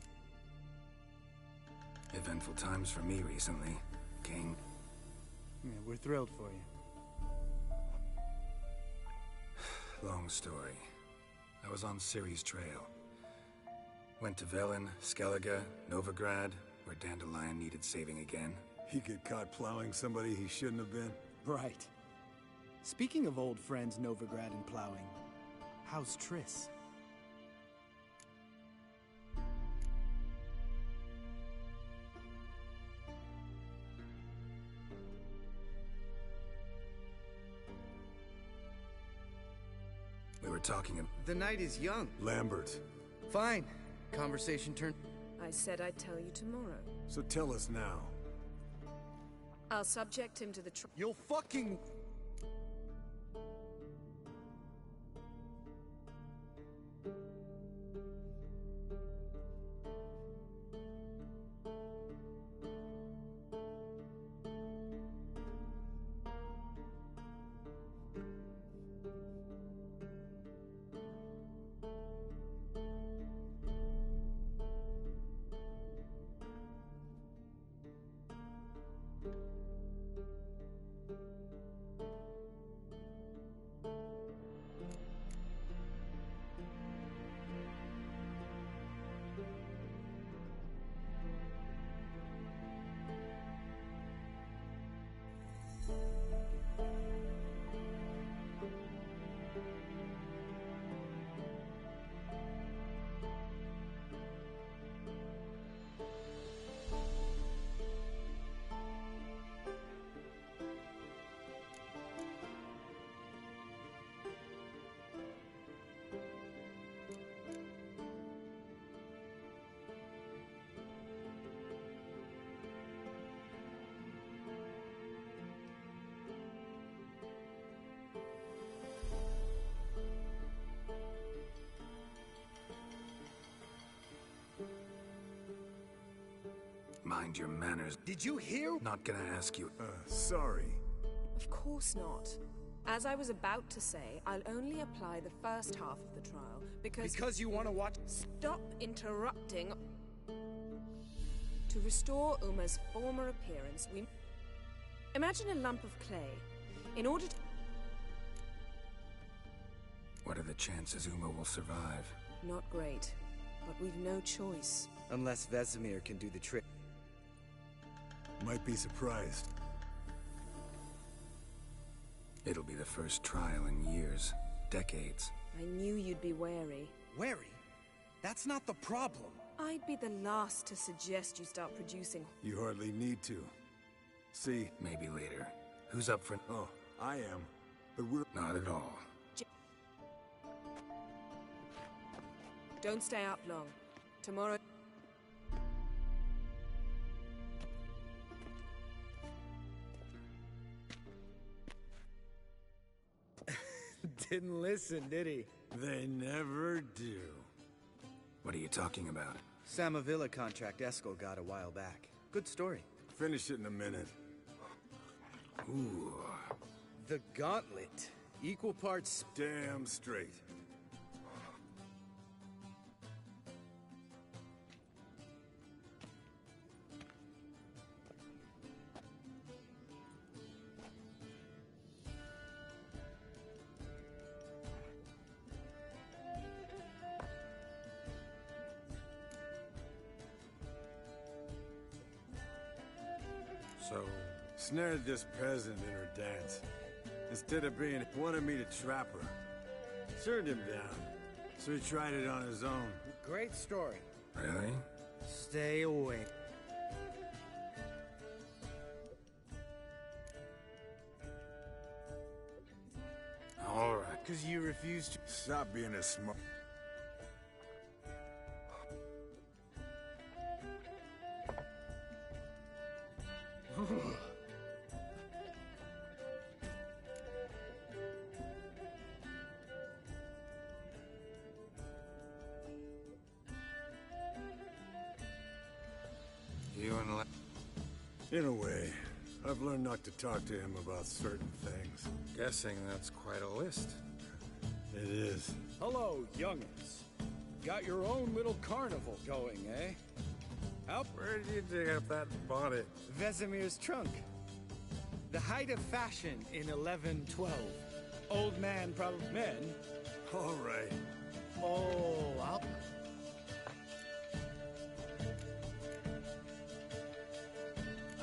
Eventful times for me recently, King. Yeah, we're thrilled for you. Long story. I was on Ciri's trail. Went to Velen, Skellige, Novigrad, where Dandelion needed saving again. He get caught plowing somebody he shouldn't have been? Right. Speaking of old friends Novigrad and plowing, how's Triss? We were talking of... The night is young. Lambert. Fine. Conversation turned... I said I'd tell you tomorrow. So tell us now. I'll subject him to the You'll fucking... Mind your manners. Did you hear? Not gonna ask you. Sorry. Of course not. As I was about to say, I'll only apply the first half of the trial, because... Because you want to watch... Stop interrupting. To restore Uma's former appearance, we... Imagine a lump of clay. In order to... What are the chances Uma will survive? Not great, but we've no choice. Unless Vesemir can do the trick. Might be surprised. It'll be the first trial in years. Decades. I knew you'd be wary. Wary? That's not the problem. I'd be the last to suggest you start producing... You hardly need to. See? Maybe later. Who's up for... Oh, I am. But we're... Not at all. Don't stay up long. Tomorrow... Didn't listen, did he? They never do. What are you talking about? Samavilla contract Eskel got a while back. Good story. Finish it in a minute. Ooh. The Gauntlet. Equal parts... Damn straight. So... Snared this peasant in her dance. Instead of being... wanted me to trap her. Turned him down. So he tried it on his own. Great story. Really? Stay away. All right. Because you refused to... Stop being a smart... You and In a way. I've learned not to talk to him about certain things. Guessing that's quite a list. It is. Hello, youngins. Got your own little carnival going, eh? Where did you dig up that bonnet? Vesemir's trunk. The height of fashion in 1112. Old man probably... Men? All right. Oh, I'll...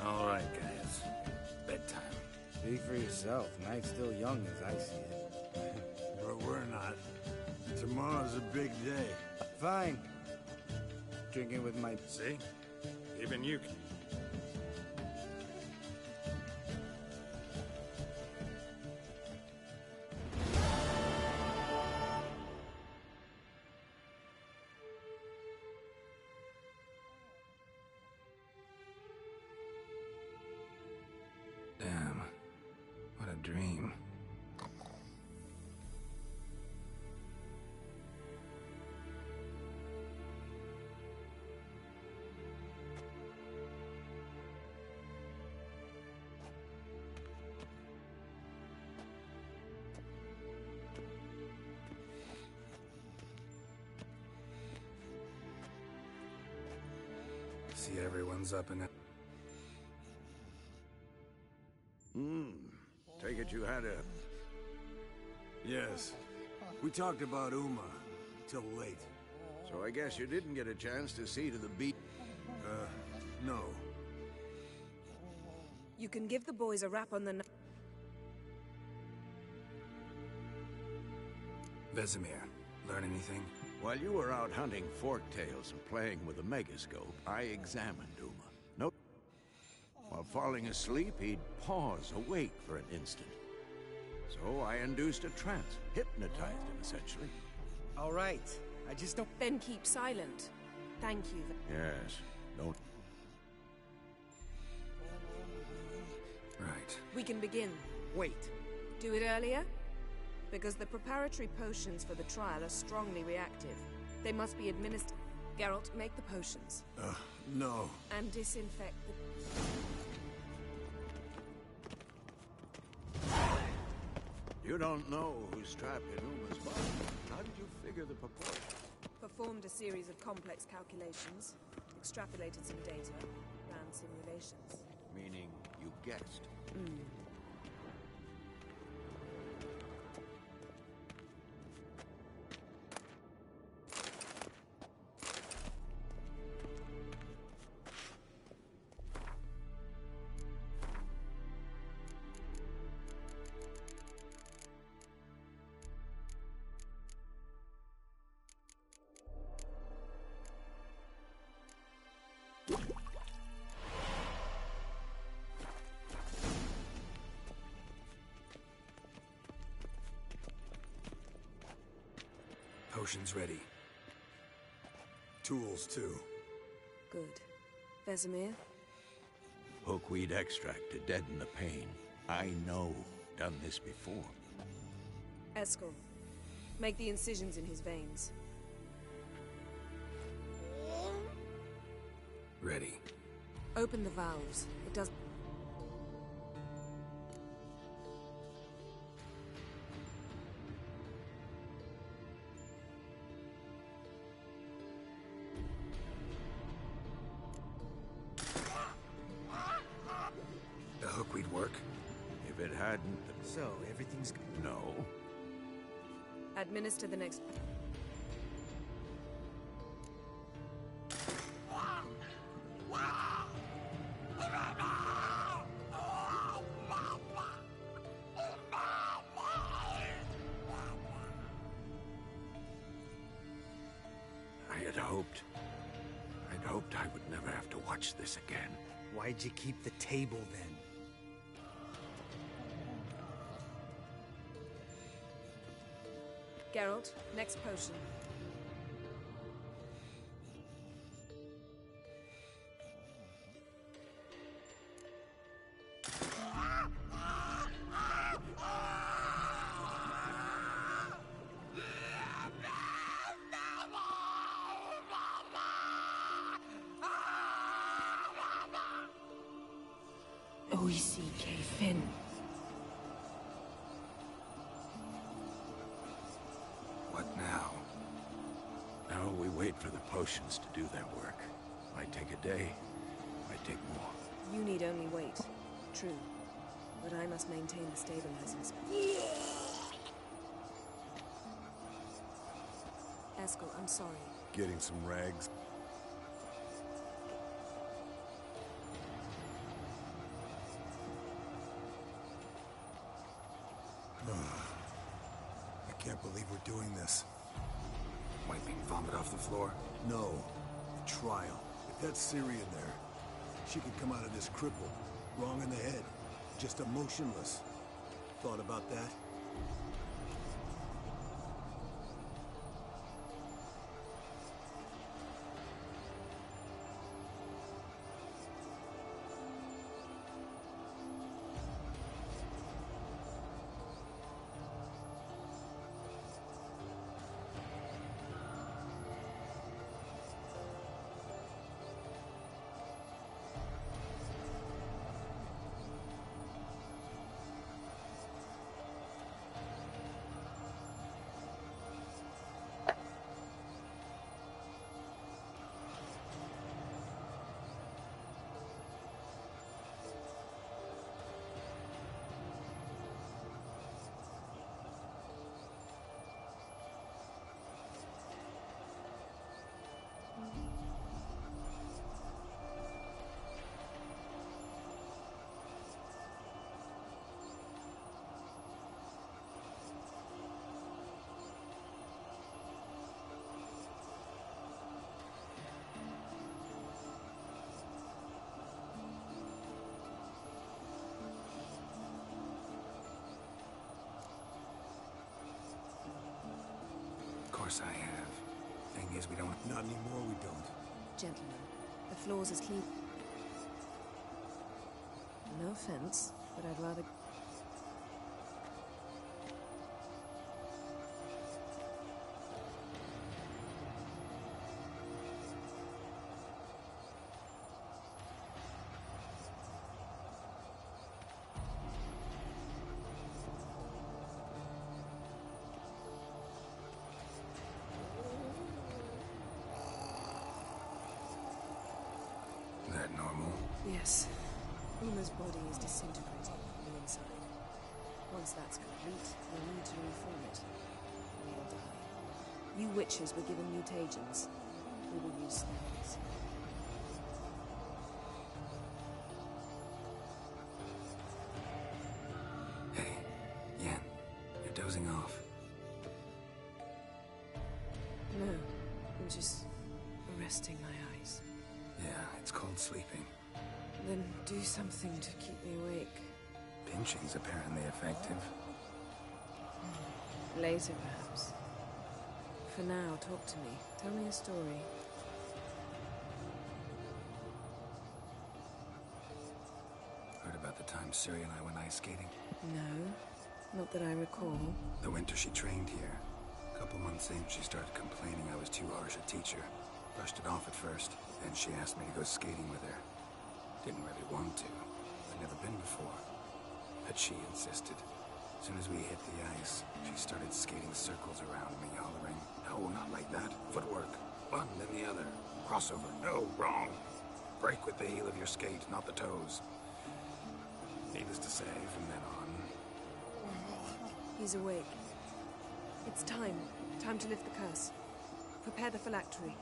All right, guys. Bedtime. Speak for yourself. Night's still young as I see it. But we're not. Tomorrow's a big day. Fine. Drinking with my... See? Even you can... Damn. What a dream. See everyone's up in it. Take it you had a... Yes. We talked about Uma. Till late. So I guess you didn't get a chance to see to the beat. No. You can give the boys a rap on the... Vesemir, learn anything? While you were out hunting forktails and playing with a megascope, I examined Uma. Nope. While falling asleep, he'd pause, awake for an instant. So I induced a trance, hypnotized him, essentially. All right. I just don't... Then keep silent. Thank you. Yes, don't... Right. We can begin. Wait. Do it earlier? Because the preparatory potions for the trial are strongly reactive. They must be administered. Geralt, make the potions. No. And disinfect the... You don't know who's trapped in Uma's body. How did you figure the proportion? Performed a series of complex calculations, extrapolated some data, ran simulations. Meaning you guessed. Potions ready. Tools, too. Good. Vesemir? Hookweed extract to deaden the pain. I know. Done this before. Eskel, make the incisions in his veins. Ready. Open the valves. It does... The hookweed work? If it hadn't... So, everything's... No. Administer the next... I'd hoped I would never have to watch this again. Why'd you keep the table, then? Geralt, next potion. Oisi Fin. What now? Now we wait for the potions to do their work. Might take a day, might take more. You need only wait. True. But I must maintain the stabilizers. Eskel, I'm sorry. Getting some rags. I can't believe we're doing this. Wiping vomit off the floor? No. The trial. If that's Ciri in there, she could come out of this crippled, wrong in the head, just emotionless. Thought about that? Of course I have. Thing is, we don't... Not anymore, we don't. Gentlemen, the floor's as clean. No offense, but I'd rather... That normal? Yes. Uma's body is disintegrating from the inside. Once that's complete, we'll need to reform it. We'll die. You witches were given mutagens. We will use spells. Hey, Yen, you're dozing off. No, I'm just resting my eyes. Yeah, it's called sleeping. Then do something to keep me awake. Pinching's apparently effective. Later, perhaps. For now, talk to me. Tell me a story. Heard about the time Ciri and I went ice skating? No, not that I recall. The winter she trained here. A couple months in, she started complaining I was too harsh a teacher. Brushed it off at first. Then she asked me to go skating with her. Didn't really want to. I'd never been before. But she insisted. As soon as we hit the ice, she started skating circles around me, hollering, "No, not like that. Footwork. One, then the other. Crossover. No, wrong. Break with the heel of your skate, not the toes." Needless to say, from then on... He's awake. It's time. Time to lift the curse. Prepare the phylactery.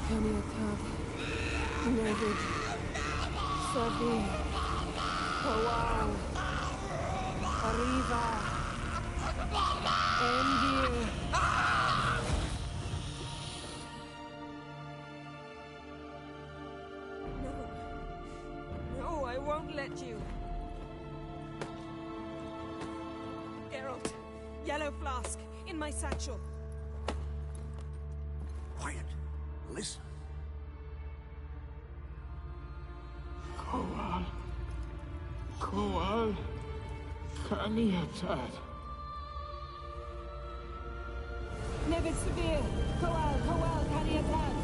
Kaniakav, Nevid, Sabi, Hawau, Arriva, Endir. No, I won't let you. Geralt, yellow flask, in my satchel. Quiet. Listen. Koal. Koal. Taniatad. Nevid Severe! Koal, Kaniatad!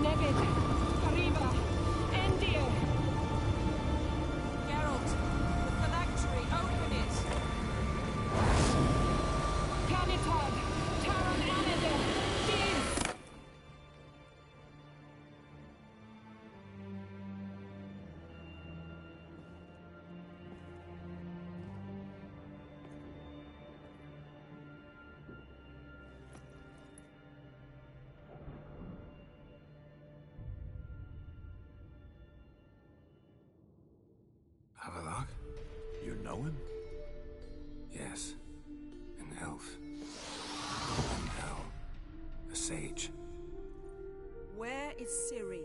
Nevid! Arriba! Endir! Geralt, the phylactery, open it! Kanitad! Taran Anadir! Diz! Havelock? You know him? Yes. An elf. An hell. A sage. Where is Ciri?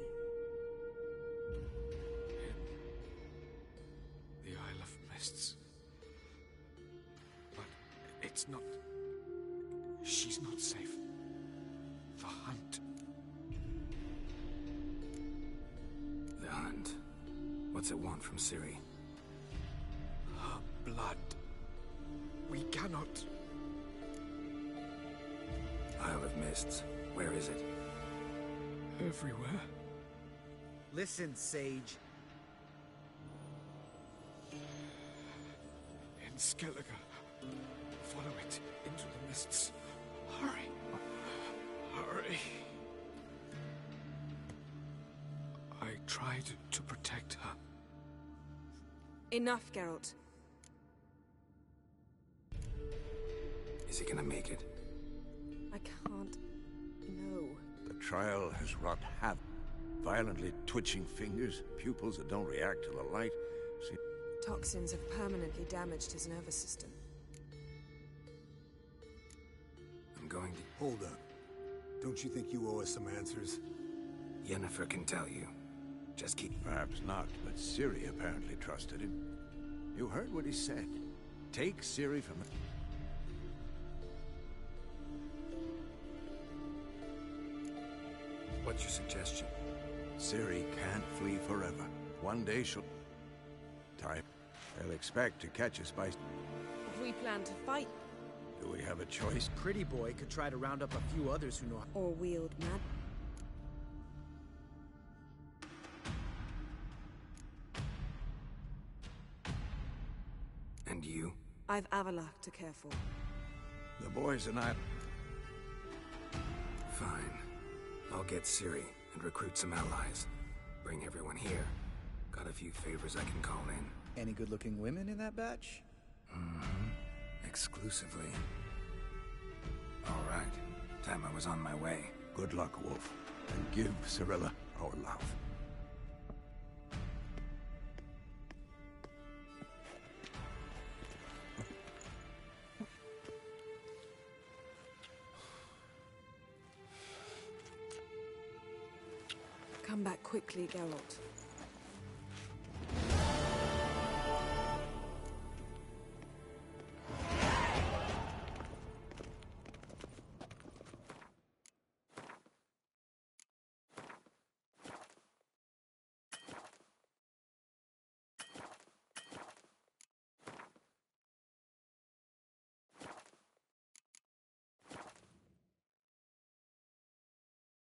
The Isle of Mists. But it's not... She's not safe. The hunt. The hunt. What's it want from Ciri? Her blood. We cannot... Isle of Mists. Where is it? Everywhere. Listen, Sage. In Skellige. Follow it into the mists. Hurry. Hurry. I tried to protect her. Enough, Geralt. Is he gonna make it? I can't. No. The trial has wrought havoc. Violently twitching fingers, pupils that don't react to the light. See, Toxins have permanently damaged his nervous system. I'm going to... Hold up. Don't you think you owe us some answers? Yennefer can tell you. Just keep... Perhaps not, but Ciri apparently trusted him. You heard what he said. Take Ciri from the... What's your suggestion? Ciri can't flee forever. One day she'll... Time. They'll expect to catch us by... If we plan to fight... Do we have a choice? Pretty Boy could try to round up a few others who know... Or wield magic. And you? I've Avalok to care for. The boys and I... Fine. I'll get Ciri and recruit some allies. Bring everyone here. Got a few favors I can call in. Any good-looking women in that batch? Mm-hmm. Exclusively. All right. Time I was on my way. Good luck, Wolf. And give Cirilla our love. Come back quickly, Geralt.